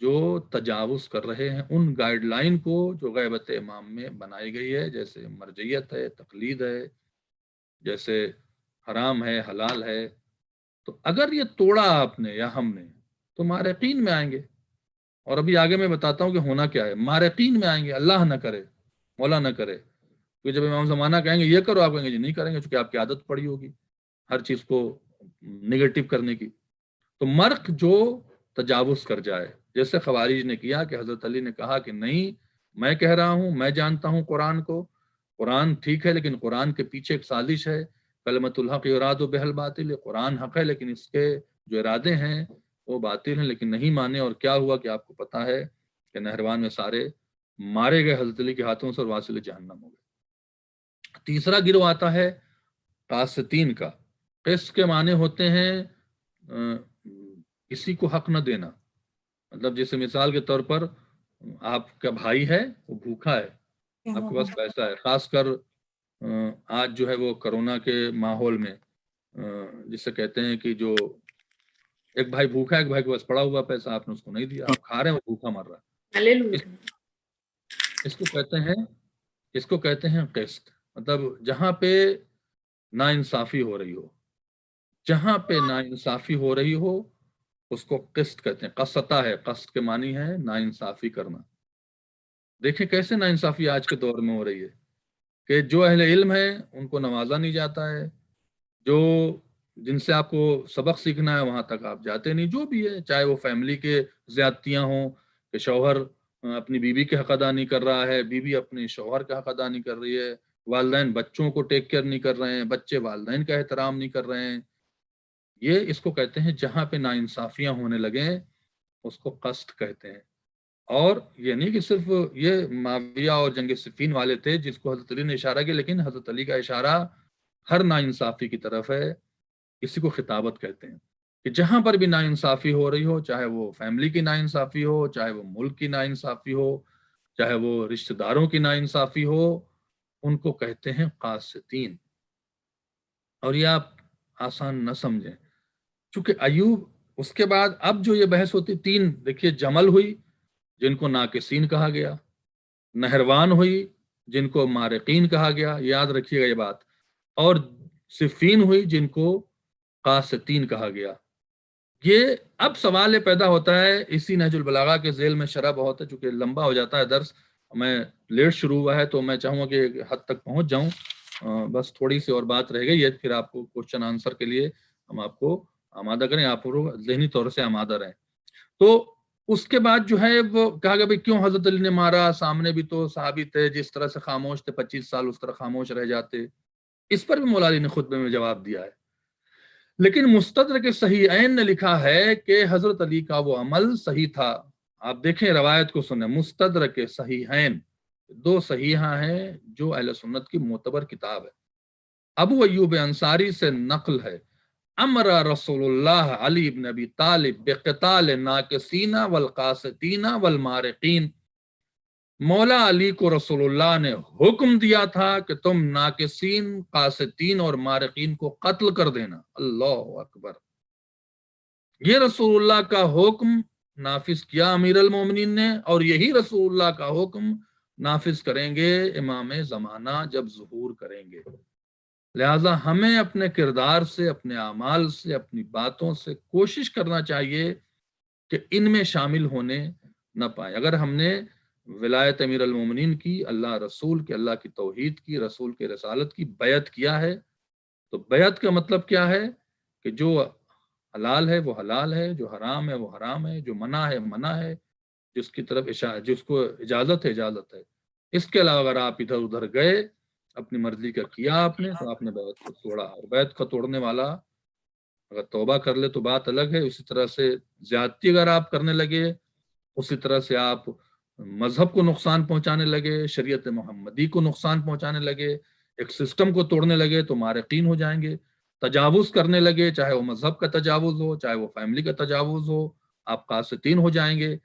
جو تجاوز کر رہے ہیں ان گائیڈ لائن کو جو غیبت امام میں بنائی گئی ہے، جیسے مرجعیت ہے، تقلید ہے، جیسے حرام ہے، حلال ہے، تو اگر یہ توڑا آپ نے یا ہم نے تو مارقین میں آئیں گے. اور ابھی آگے میں بتاتا ہوں کہ ہونا کیا ہے. مارقین میں آئیں گے، اللہ نہ کرے، مولا نہ کرے، کہ جب امام زمانہ کہیں گے یہ کرو، آپ کہیں گے جی نہیں کریں گے، چونکہ آپ کی عادت پڑی ہوگی ہر چیز کو نگیٹو کرنے کی. تو مرق جو تجاوز کر جائے، جیسے خوارج نے کیا کہ حضرت علی نے کہا کہ نہیں، میں کہہ رہا ہوں، میں جانتا ہوں قرآن کو، قرآن ٹھیک ہے لیکن قرآن کے پیچھے ایک سازش ہے، کلمۃ الحق یراد بہ الباطل، قرآن حق ہے لیکن اس کے جو ارادے ہیں وہ باطل ہیں، لیکن نہیں مانے. اور کیا ہوا کہ آپ کو پتا ہے کہ نہروان میں سارے مارے گئے حضرت علی کے ہاتھوں سے اور واصل جہنم ہو گئے. تیسرا گروہ آتا ہے قاسطین کا. قسط کے معنی ہوتے ہیں کسی کو حق نہ دینا. مطلب جیسے مثال کے طور پر آپ کا بھائی ہے، وہ بھوکا ہے، آپ کے پاس پیسہ ہے. خاص کر آج جو ہے وہ کرونا کے ماحول میں جسے کہتے ہیں کہ جو ایک بھائی بھوکا ہے، ایک بھائی کے پاس پڑا ہوا پیسہ، آپ نے اس کو نہیں دیا، آپ کھا رہے ہیں، وہ بھوکا مر رہا ہے. اس کو کہتے ہیں قسط. مطلب جہاں پہ ناانصافی ہو رہی ہو، جہاں پہ ناانصافی ہو رہی ہو اس کو قسط کہتے ہیں. قسطہ ہے، قسط کے معنی ہے ناانصافی کرنا. دیکھیں کیسے ناانصافی آج کے دور میں ہو رہی ہے کہ جو اہل علم ہے ان کو نوازا نہیں جاتا ہے، جو جن سے آپ کو سبق سیکھنا ہے وہاں تک آپ جاتے نہیں. جو بھی ہے، چاہے وہ فیملی کے زیادتیاں ہوں کہ شوہر اپنی بیوی کے حق ادا نہیں کر رہا ہے، بیوی اپنے شوہر کا حق ادا نہیں کر رہی ہے، والدین بچوں کو ٹیک کیئر نہیں کر رہے ہیں، بچے والدین کا احترام نہیں کر رہے ہیں. یہ اس کو کہتے ہیں جہاں پہ ناانصافیاں ہونے لگیں اس کو قسط کہتے ہیں. اور یہ نہیں کہ صرف یہ معاویہ اور جنگ صفین والے تھے جس کو حضرت علی نے اشارہ کیا، لیکن حضرت علی کا اشارہ ہر ناانصافی کی طرف ہے. اسی کو خطابت کہتے ہیں کہ جہاں پر بھی ناانصافی ہو رہی ہو، چاہے وہ فیملی کی ناانصافی ہو، چاہے وہ ملک کی ناانصافی ہو، چاہے وہ رشتہ داروں کی ناانصافی ہو، ان کو کہتے ہیں قاسطین. اور یہ آپ آسان نہ سمجھیں، چونکہ ایوب اس کے بعد اب جو یہ بحث ہوتی، تین دیکھیے، جمل ہوئی جن کو ناقصین کہا گیا، نہروان ہوئی جن کو مارقین کہا گیا، یاد رکھیے گا یہ بات، اور صفین ہوئی جن کو قاسطین کہا گیا. یہ اب سوال پیدا ہوتا ہے اسی نہج البلاغہ کے ذیل میں. شرح بہت ہے، چونکہ لمبا ہو جاتا ہے درس، میں لیٹ شروع ہوا ہے تو میں چاہوں گا کہ ایک حد تک پہنچ جاؤں. بس تھوڑی سی اور بات رہ گئی ہے، پھر آپ کو کوشچن آنسر کے لیے ہم آپ کو آمادہ کریں، آپ ذہنی طور سے آمادہ رہیں. تو اس کے بعد جو ہے وہ کہا گیا بھائی کیوں حضرت علی نے مارا، سامنے بھی تو صحابی تھے جس طرح سے خاموش تھے، 25 سال اس طرح خاموش رہ جاتے. اس پر بھی مولا علی نے خطبے میں جواب دیا ہے. لیکن مستدرک صحیحین نے لکھا ہے کہ حضرت علی کا وہ عمل صحیح تھا. آپ دیکھیں روایت کو سنیں، مستدرک صحیحین، دو صحیحہ ہیں جو اہل سنت کی معتبر کتاب ہے. ابو ایوب انصاری سے نقل ہے، امر رسول اللہ علی بن ابی طالب بقتال ناقصین والقاسطین والمارقین. مولا علی کو رسول اللہ نے حکم دیا تھا کہ تم ناقصین، قاسطین اور مارقین کو قتل کر دینا. اللہ اکبر. یہ رسول اللہ کا حکم نافذ کیا امیر المومنین نے، اور یہی رسول اللہ کا حکم نافذ کریں گے امام زمانہ جب ظہور کریں گے. لہذا ہمیں اپنے کردار سے، اپنے اعمال سے، اپنی باتوں سے کوشش کرنا چاہیے کہ ان میں شامل ہونے نہ پائیں. اگر ہم نے ولایت امیر المومنین کی، اللہ رسول کی، اللہ کی توحید کی، رسول کے رسالت کی بیعت کیا ہے، تو بیعت کا مطلب کیا ہے کہ جو حلال ہے وہ حلال ہے، جو حرام ہے وہ حرام ہے، جو منع ہے منع ہے، جس کی طرف جس کو اجازت ہے اجازت ہے. اس کے علاوہ اگر آپ ادھر ادھر گئے، اپنی مرضی کا کیا آپ نے، تو آپ نے بیعت کو توڑا. اور بیعت کا توڑنے والا اگر توبہ کر لے تو بات الگ ہے. اسی طرح سے زیادتی اگر آپ کرنے لگے، اسی طرح سے آپ مذہب کو نقصان پہنچانے لگے، شریعت محمدی کو نقصان پہنچانے لگے، ایک سسٹم کو توڑنے لگے تو مارقین ہو جائیں گے. تجاوز کرنے لگے، چاہے وہ مذہب کا تجاوز ہو، چاہے وہ فیملی کا تجاوز ہو، آپ قاسطین ہو جائیں گے.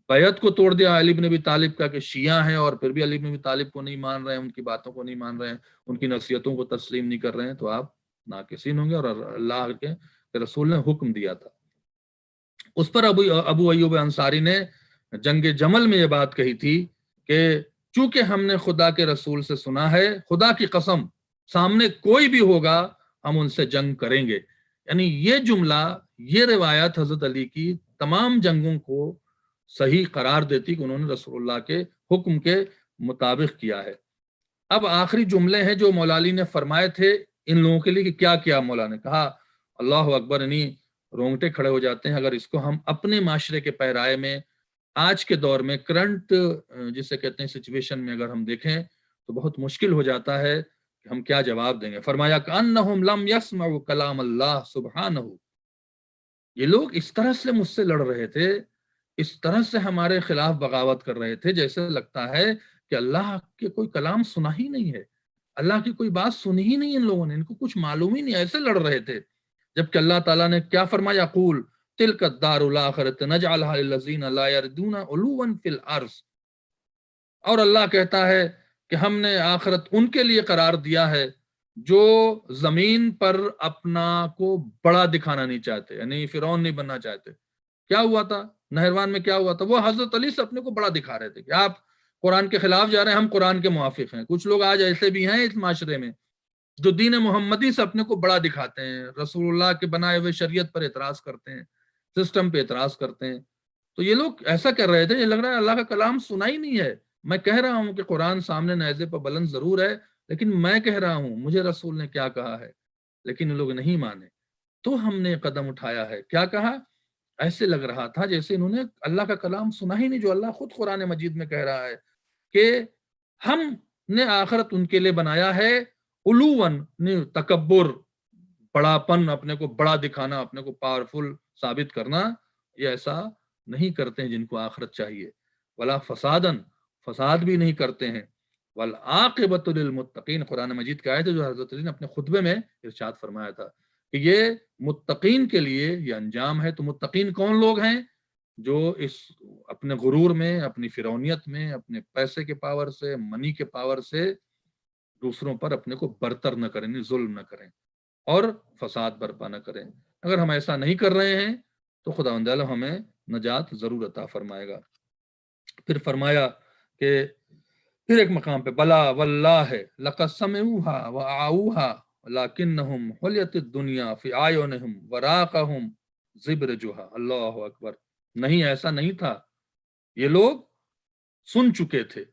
بیعت کو توڑ دیا علی بن ابی طالب کا کہ شیعہ ہیں اور پھر بھی علی بن ابی طالب کو نہیں مان رہے ہیں، ان کی باتوں کو نہیں مان رہے ہیں، ان کی نصیحتوں کو تسلیم نہیں کر رہے ہیں، تو آپ ناقصین ہوں گے. اور اللہ کے رسول نے حکم دیا تھا. اس پر ابو ایوب انصاری نے جنگ جمل میں یہ بات کہی تھی کہ چونکہ ہم نے خدا کے رسول سے سنا ہے، خدا کی قسم سامنے کوئی بھی ہوگا ہم ان سے جنگ کریں گے. یعنی یہ جملہ، یہ روایت حضرت علی کی تمام جنگوں کو صحیح قرار دیتی کہ انہوں نے رسول اللہ کے حکم کے مطابق کیا ہے. اب آخری جملے ہیں جو مولا علی نے فرمائے تھے ان لوگوں کے لیے کہ کیا کیا. مولا نے کہا اللہ اکبر، یعنی رونگٹے کھڑے ہو جاتے ہیں اگر اس کو ہم اپنے معاشرے کے پیرائے میں آج کے دور میں کرنٹ جسے کہتے ہیں سچویشن میں اگر ہم دیکھیں تو بہت مشکل ہو جاتا ہے کہ ہم کیا جواب دیں گے. فرمایا کأنہم لم یسمعوا کلام اللہ سبحانہ، یہ لوگ اس طرح سے مجھ سے لڑ رہے تھے، اس طرح سے ہمارے خلاف بغاوت کر رہے تھے جیسے لگتا ہے کہ اللہ کے کوئی کلام سنا ہی نہیں ہے، اللہ کی کوئی بات سنی ہی نہیں ان لوگوں نے، ان کو کچھ معلوم ہی نہیں، ایسے لڑ رہے تھے. جبکہ اللہ تعالیٰ نے کیا فرمایا، قول تلک الدار الاخرۃ نجعلها للذین لا یردون علوا فی الارض، اور اللہ کہتا ہے کہ ہم نے آخرت ان کے لیے قرار دیا ہے جو زمین پر اپنا کو بڑا دکھانا نہیں چاہتے، یعنی فرعون نہیں بننا چاہتے. کیا ہوا تھا نہروان میں، کیا ہوا تھا، وہ حضرت علی سے اپنے کو بڑا دکھا رہے تھے کہ آپ قرآن کے خلاف جا رہے ہیں، ہم قرآن کے موافق ہیں. کچھ لوگ آج ایسے بھی ہیں اس معاشرے میں جو دین محمدی سے اپنے کو بڑا دکھاتے ہیں، رسول اللہ کے بنائے ہوئے شریعت پر اعتراض کرتے ہیں، سسٹم پہ اعتراض کرتے ہیں. تو یہ لوگ ایسا کر رہے تھے، یہ لگ رہا ہے اللہ کا کلام سنا ہی نہیں ہے. میں کہہ رہا ہوں کہ قرآن سامنے نیزے پر بلند ضرور ہے، لیکن میں کہہ رہا ہوں مجھے رسول نے کیا کہا ہے، لیکن یہ لوگ نہیں مانے. تو ہم نے قدم اٹھایا ہے. کیا کہا؟ ایسے لگ رہا تھا جیسے انہوں نے اللہ کا کلام سنا ہی نہیں، جو اللہ خود قرآن مجید میں کہہ رہا ہے کہ ہم نے آخرت ان کے لیے بنایا ہے علوان، تکبر، بڑاپن، اپنے کو بڑا دکھانا، اپنے کو پاورفل ثابت کرنا، یہ ایسا نہیں کرتے ہیں جن کو آخرت چاہیے. ولا فسادن، فساد بھی نہیں کرتے ہیں. والعاقبۃ للمتقین، قرآن مجید کی آیت ہے جو حضرت علی نے اپنے خطبے میں ارشاد فرمایا تھا کہ یہ متقین کے لیے یہ انجام ہے. تو متقین کون لوگ ہیں؟ جو اس اپنے غرور میں، اپنی فرعونیت میں، اپنے پیسے کے پاور سے، منی کے پاور سے دوسروں پر اپنے کو برتر نہ کریں، ظلم نہ کریں اور فساد برپا نہ کریں. اگر ہم ایسا نہیں کر رہے ہیں تو خداوند تعالی ہمیں نجات ضرور عطا فرمائے گا. پھر فرمایا کہ پھر ایک مقام پہ بلا واللہ لقد سمعوها واعوها لکنہم حلیت الدنیا فی اعینہم وراقہم زبرجھا. اللہ اکبر، نہیں ایسا نہیں تھا، یہ لوگ سن چکے تھے.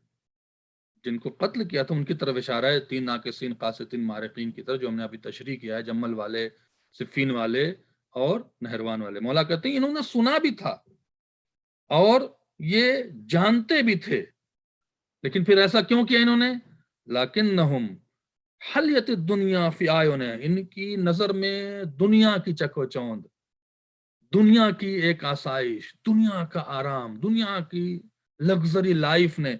جن کو قتل کیا تھا ان کی طرف اشارہ ہے، 3 ناقصین قاسطین مارقین کی طرف، جو ہم نے ابھی تشریح کیا ہے، جمل والے، صفین والے اور نہروان والے. مولا کہتے ہیں انہوں نے سنا بھی تھا اور یہ جانتے بھی تھے، لیکن پھر ایسا کیوں کیا انہوں نے؟ لیکنہم حلیت الدنیا فی اعینہم، ان کی نظر میں دنیا کی چک و چوند، دنیا کی ایک آسائش، دنیا کا آرام، دنیا کی لگژری لائف نے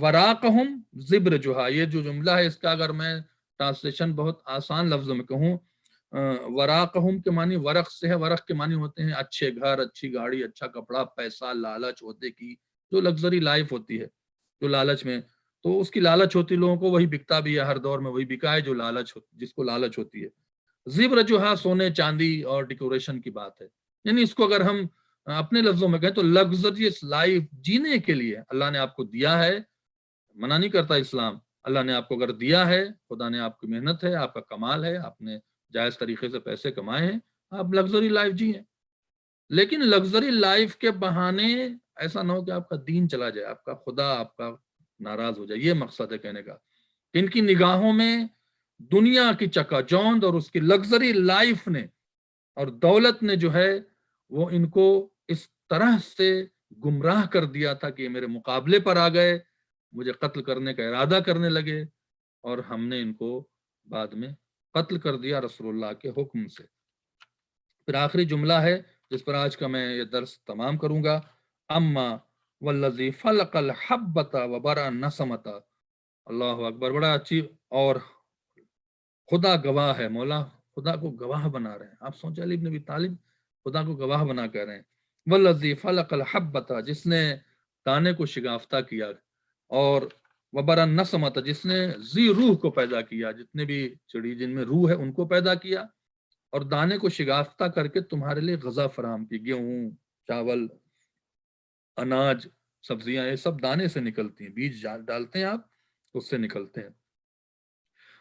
وراقہم زبرجھا. یہ جو جملہ ہے اس کا اگر میں ٹرانسلیشن بہت آسان لفظوں میں کہوں، وراقہم کے معنی ورق سے ہے، ورق کے معنی ہوتے ہیں اچھے گھر، اچھی گاڑی، اچھا کپڑا، پیسہ، لالچ ہوتے کی جو لگژری لائف ہوتی ہے، جو لالچ میں، تو اس کی لالچ ہوتی لوگوں کو، وہی بکتا بھی ہے ہر دور میں، وہی بکا ہے جو لالچ جس کو لالچ ہوتی ہے. زبرجھا سونے چاندی اور ڈیکوریشن کی بات ہے. یعنی اس کو اگر ہم اپنے لفظوں میں کہیں تو لگژریس لائف جینے کے لیے اللہ نے آپ کو دیا ہے. منع نہیں کرتا اسلام، اللہ نے آپ کو اگر دیا ہے، خدا نے آپ کی محنت ہے، آپ کا کمال ہے، آپ نے جائز طریقے سے پیسے کمائے ہیں، آپ لگژری لائف جیئیں. لیکن لگژری لائف کے بہانے ایسا نہ ہو کہ آپ کا دین چلا جائے، آپ کا خدا آپ کا ناراض ہو جائے. یہ مقصد ہے کہنے کا. ان کی نگاہوں میں دنیا کی چکا چوند اور اس کی لگژری لائف نے اور دولت نے جو ہے وہ ان کو اس طرح سے گمراہ کر دیا تھا کہ یہ میرے مقابلے پر آ گئے، مجھے قتل کرنے کا ارادہ کرنے لگے، اور ہم نے ان کو بعد میں قتل کر دیا رسول اللہ کے حکم سے. پھر آخری جملہ ہے جس پر آج کا میں یہ درس تمام کروں گا. اما والذی فلق الحبۃ وبرأ النسمۃ. اللہ اکبر، بڑا اچھی، اور خدا گواہ ہے، مولا خدا کو گواہ بنا رہے ہیں. آپ سوچیں علی بن ابی طالب خدا کو گواہ بنا کہہ رہے ہیں. والذی فلق الحبۃ، جس نے دانے کو شگافتہ کیا، اور وبرأ النسمۃ، جس نے ذی روح کو پیدا کیا، جتنے بھی چڑی جن میں روح ہے ان کو پیدا کیا. اور دانے کو شگافتہ کر کے تمہارے لیے غذا فراہم کی، گیہوں، چاول، اناج، سبزیاں، یہ سب دانے سے نکلتی ہیں، بیج ڈالتے ہیں آپ، اس سے نکلتے ہیں۔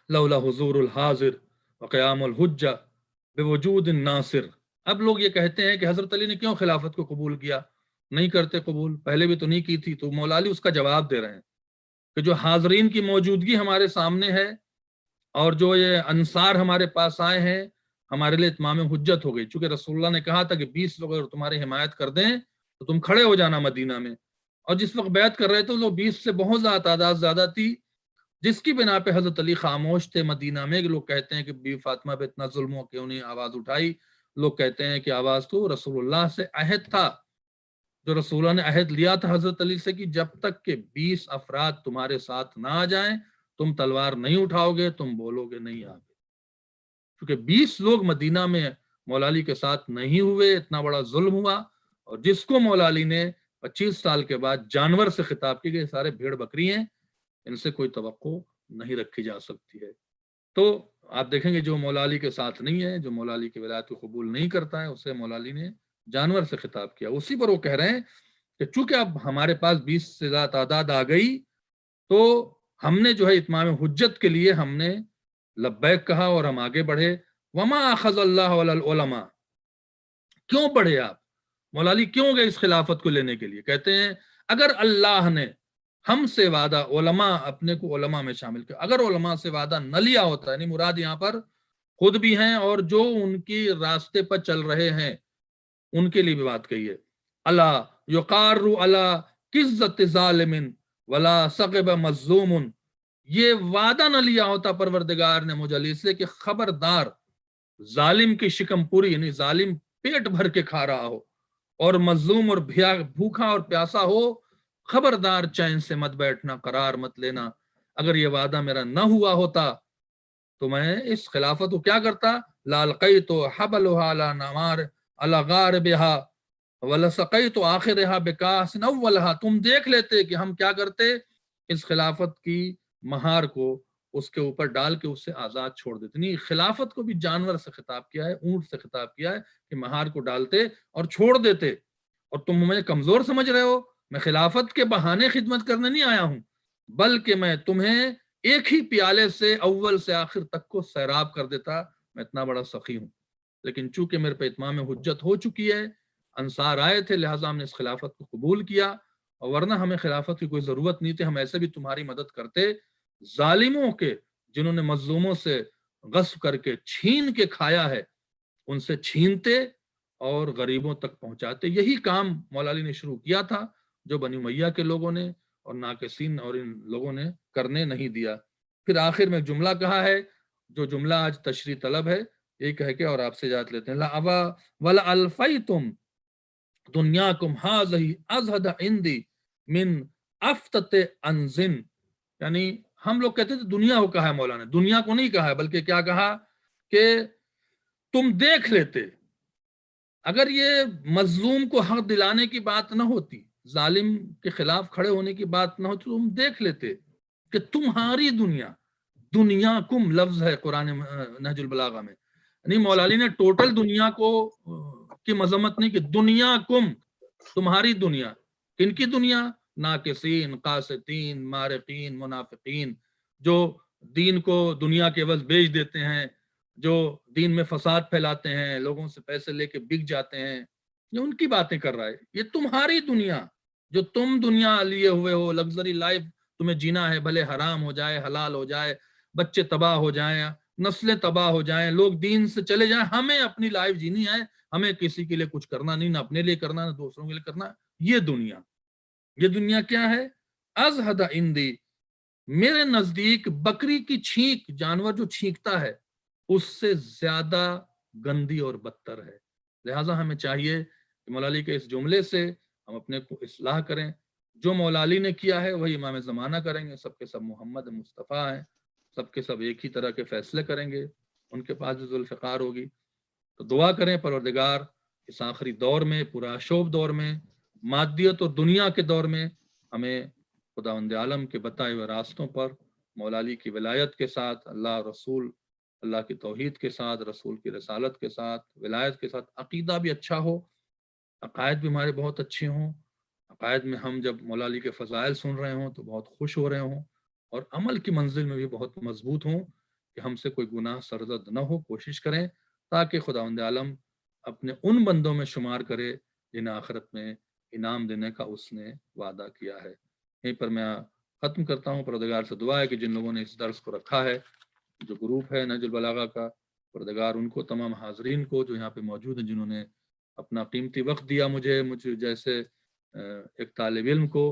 لولا حضور الحاضر وقیام الحجہ بوجود الناصر۔ اب لوگ یہ کہتے ہیں کہ حضرت علی نے کیوں خلافت کو قبول کیا؟ نہیں کرتے قبول، پہلے بھی تو نہیں کی تھی۔ تو مولا علی اس کا جواب دے رہے ہیں کہ جو حاضرین کی موجودگی ہمارے سامنے ہے اور جو یہ انصار ہمارے پاس آئے ہیں، ہمارے لیے اتمام حجت ہو گئی۔ چونکہ رسول اللہ نے کہا تھا کہ 20 لوگ اگر تمہاری حمایت کر دیں تو تم کھڑے ہو جانا مدینہ میں، اور جس وقت بیعت کر رہے تھے وہ 20 سے بہت زیادہ تعداد زیادہ تھی، جس کی بنا پہ حضرت علی خاموش تھے مدینہ میں۔ لوگ کہتے ہیں کہ بی فاطمہ پہ اتنا ظلم ہو کہ انہیں آواز اٹھائی، لوگ کہتے ہیں کہ آواز تو رسول اللہ سے عہد تھا، جو رسول اللہ نے عہد لیا تھا حضرت علی سے کہ جب تک کہ 20 افراد تمہارے ساتھ نہ آ جائیں تم تلوار نہیں اٹھاؤ گے، تم بولو گے نہیں آگے۔ کیونکہ 20 لوگ مدینہ میں مولا علی کے ساتھ نہیں ہوئے، اتنا بڑا ظلم ہوا، اور جس کو مولا علی نے 25 سال کے بعد جانور سے خطاب کی گئی، سارے بھیڑ بکری ہیں، ان سے کوئی توقع نہیں رکھی جا سکتی ہے۔ تو آپ دیکھیں گے جو مولا علی کے ساتھ نہیں ہے، جو مولا علی کی ولایت کو قبول نہیں کرتا ہے، اسے مولا علی نے جانور سے خطاب کیا۔ اسی پر وہ کہہ رہے ہیں کہ چونکہ اب ہمارے پاس 20 سے زیادہ تعداد آ گئی، تو ہم نے جو ہے اتمام حجت کے لیے ہم نے لبیک کہا اور ہم آگے بڑھے۔ وما اخذ اللہ علی العلماء، کیوں بڑھے آپ؟ مولا علی کیوں گئے اس خلافت کو لینے کے لیے؟ کہتے ہیں اگر اللہ نے ہم سے وعدہ، علماء اپنے کو علماء میں شامل کیا، اگر علماء سے وعدہ نہ لیا ہوتا، یعنی مراد یہاں پر خود بھی ہیں اور جو ان کی راستے پر چل رہے ہیں ان کے لیے بھی بات کہی ہے۔ اللہ یقار علی قزت ظالم ولا ثقب مظلوم، یہ وعدہ نہ لیا ہوتا پروردگار نے مجھ علی سے کہ خبردار ظالم کی شکم پوری، یعنی ظالم پیٹ بھر کے کھا رہا ہو اور مظلوم اور بھوکا اور پیاسا ہو، خبردار چین سے مت بیٹھنا، قرار مت لینا۔ اگر یہ وعدہ میرا نہ ہوا ہوتا تو میں اس خلافت کو کیا کرتا؟ لالقیت حبلها على نمار على غاربها ولسقیت آخرها بکاس اولها، تم دیکھ لیتے کہ ہم کیا کرتے، اس خلافت کی مہار کو اس کے اوپر ڈال کے اسے آزاد چھوڑ دیتے۔ نہیں، خلافت کو بھی جانور سے خطاب کیا ہے، اونٹ سے خطاب کیا ہے کہ مہار کو ڈالتے اور چھوڑ دیتے۔ اور تم مجھے کمزور سمجھ رہے ہو، میں خلافت کے بہانے خدمت کرنے نہیں آیا ہوں، بلکہ میں تمہیں ایک ہی پیالے سے اول سے آخر تک کو سیراب کر دیتا، میں اتنا بڑا سخی ہوں۔ لیکن چونکہ میرے پہ اتمام حجت ہو چکی ہے، انصار آئے تھے، لہٰذا ہم نے اس خلافت کو قبول کیا، اور ورنہ ہمیں خلافت کی کوئی ضرورت نہیں تھی، ہم ایسے بھی تمہاری مدد کرتے۔ ظالموں کے، جنہوں نے مظلوموں سے غصب کر کے چھین کے کھایا ہے، ان سے چھینتے اور غریبوں تک پہنچاتے۔ یہی کام مولا علی نے شروع کیا تھا، جو بنی امیہ کے لوگوں نے اور ناقصین اور ان لوگوں نے کرنے نہیں دیا۔ پھر آخر میں جملہ کہا ہے، جو جملہ آج تشریح طلب ہے، یہ کہہ کے اور آپ سے اجازت لیتے ہیں۔ لَأَبَا وَلَأَلْفَيْتُمْ دُنْيَاكُمْ هَذِهِ أَزْهَدَ عِنْدِي مِنْ أَفْتَتِ أَنْزٍ، یعنی ہم لوگ کہتے تھے دنیا کو کہا ہے، مولا نے دنیا کو نہیں کہا ہے، بلکہ کیا کہا کہ تم دیکھ لیتے، اگر یہ مظلوم کو حق دلانے کی بات نہ ہوتی، ظالم کے خلاف کھڑے ہونے کی بات نہ ہوتی، تو تم دیکھ لیتے کہ تمہاری دنیا، دنیا کم لفظ ہے قرآن نہج البلاغہ میں، یعنی مولا علی نے ٹوٹل دنیا کو کی مذمت نہیں کی، دنیا کم، تمہاری دنیا، کن کی دنیا؟ ناقصین، قاسطین، مارقین، منافقین، جو دین کو دنیا کے عوض بیچ دیتے ہیں، جو دین میں فساد پھیلاتے ہیں، لوگوں سے پیسے لے کے بک جاتے ہیں، یہ ان کی باتیں کر رہا ہے۔ یہ تمہاری دنیا، جو تم دنیا لیے ہوئے ہو، لگژری لائف تمہیں جینا ہے، بھلے حرام ہو جائے، حلال ہو جائے، بچے تباہ ہو جائیں، نسلیں تباہ ہو جائیں، لوگ دین سے چلے جائیں، ہمیں اپنی لائف جینی ہے، ہمیں کسی کے لیے کچھ کرنا نہیں، نہ اپنے لیے کرنا، نہ دوسروں کے لیے کرنا۔ یہ دنیا کیا ہے؟ ازہد عندی، میرے نزدیک بکری کی چھینک، جانور جو چھینکتا ہے، اس سے زیادہ گندی اور بدتر ہے۔ لہٰذا ہمیں چاہیے کہ مولا علی کے اس جملے سے ہم اپنے کو اصلاح کریں، جو مولا علی نے کیا ہے وہی امام زمانہ کریں گے، سب کے سب محمد مصطفیٰ ہیں، سب کے سب ایک ہی طرح کے فیصلے کریں گے، ان کے پاس ذوالفقار ہوگی۔ تو دعا کریں پروردگار اس آخری دور میں، پورا شوب دور میں، مادیت اور دنیا کے دور میں، ہمیں خداوند عالم کے بتائے ہوئے راستوں پر مولا علی کی ولایت کے ساتھ، اللہ رسول اللہ کی توحید کے ساتھ، رسول کی رسالت کے ساتھ، ولایت کے ساتھ، عقیدہ بھی اچھا ہو، عقائد بھی ہمارے بہت اچھے ہوں، عقائد میں ہم جب مولا علی کے فضائل سن رہے ہوں تو بہت خوش ہو رہے ہوں، اور عمل کی منزل میں بھی بہت مضبوط ہوں کہ ہم سے کوئی گناہ سرزد نہ ہو. کوشش کریں تاکہ خداوند عالم اپنے ان بندوں میں شمار کرے جنہیں آخرت میں انعام دینے کا اس نے وعدہ کیا ہے. یہیں پر میں ختم کرتا ہوں. پروردگار سے دعا ہے کہ جن لوگوں نے اس درس کو رکھا ہے، جو گروپ ہے نہج البلاغہ کا، پروردگار ان کو، تمام حاضرین کو جو یہاں پہ موجود ہیں، جنہوں نے اپنا قیمتی وقت دیا مجھے جیسے ایک طالب علم کو،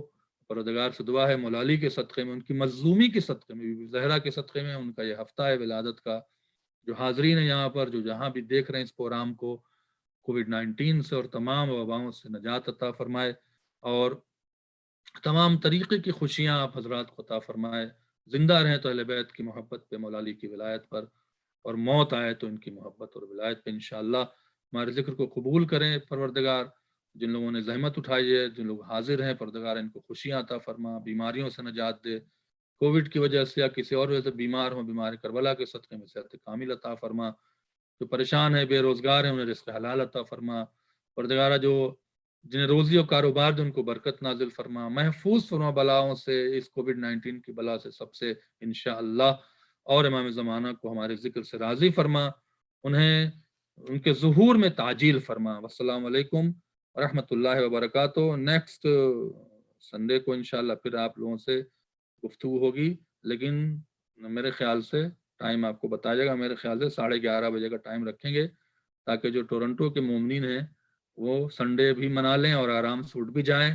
پروردگار سے دعا ہے مولا علی کے صدقے میں، ان کی مظلومی کے صدقے میں، بی بی زہرا کے صدقے میں، ان کا یہ ہفتہ ہے ولادت کا، جو حاضرین ہیں یہاں پر، جو جہاں بھی دیکھ رہے ہیں اس پروگرام کو، کووڈ-19 سے اور تمام وباؤں سے نجات عطا فرمائے، اور تمام طریقے کی خوشیاں آپ حضرات کو عطا فرمائے. زندہ رہیں تو اہل بیت کی محبت پہ، مولا علی کی ولایت پر، اور موت آئے تو ان کی محبت اور ولایت پہ انشاءاللہ. ہمارے ذکر کو قبول کریں پروردگار. جن لوگوں نے زحمت اٹھائی ہے، جن لوگ حاضر ہیں، پروردگار ان کو خوشیاں عطا فرما، بیماریوں سے نجات دے، کووڈ کی وجہ سے یا کسی اور وجہ سے بیمار ہوں، بیمار کربلا کے صدقے میں صحت کامل عطا فرما. جو پریشان ہے، بے روزگار ہیں، انہیں رزق حلال عطا فرما. پروردگارہ جو جنہیں روزی اور کاروبار دے، ان کو برکت نازل فرما، محفوظ فرما بلاؤں سے، اس کووڈ-19 کی بلا سے سب سے انشاءاللہ. اور امام زمانہ کو ہمارے ذکر سے راضی فرما، انہیں ان کے ظہور میں تعجیل فرما. والسلام علیکم ورحمۃ اللہ وبرکاتہ. نیکسٹ سنڈے کو انشاءاللہ پھر آپ لوگوں سے گفتگو ہوگی، لیکن میرے خیال سے ٹائم آپ کو بتایا جائے گا. میرے خیال سے 11:30 بجے کا ٹائم رکھیں گے، تاکہ جو ٹورنٹو کے مومنین ہیں وہ سنڈے بھی منا لیں اور آرام سے اٹھ بھی جائیں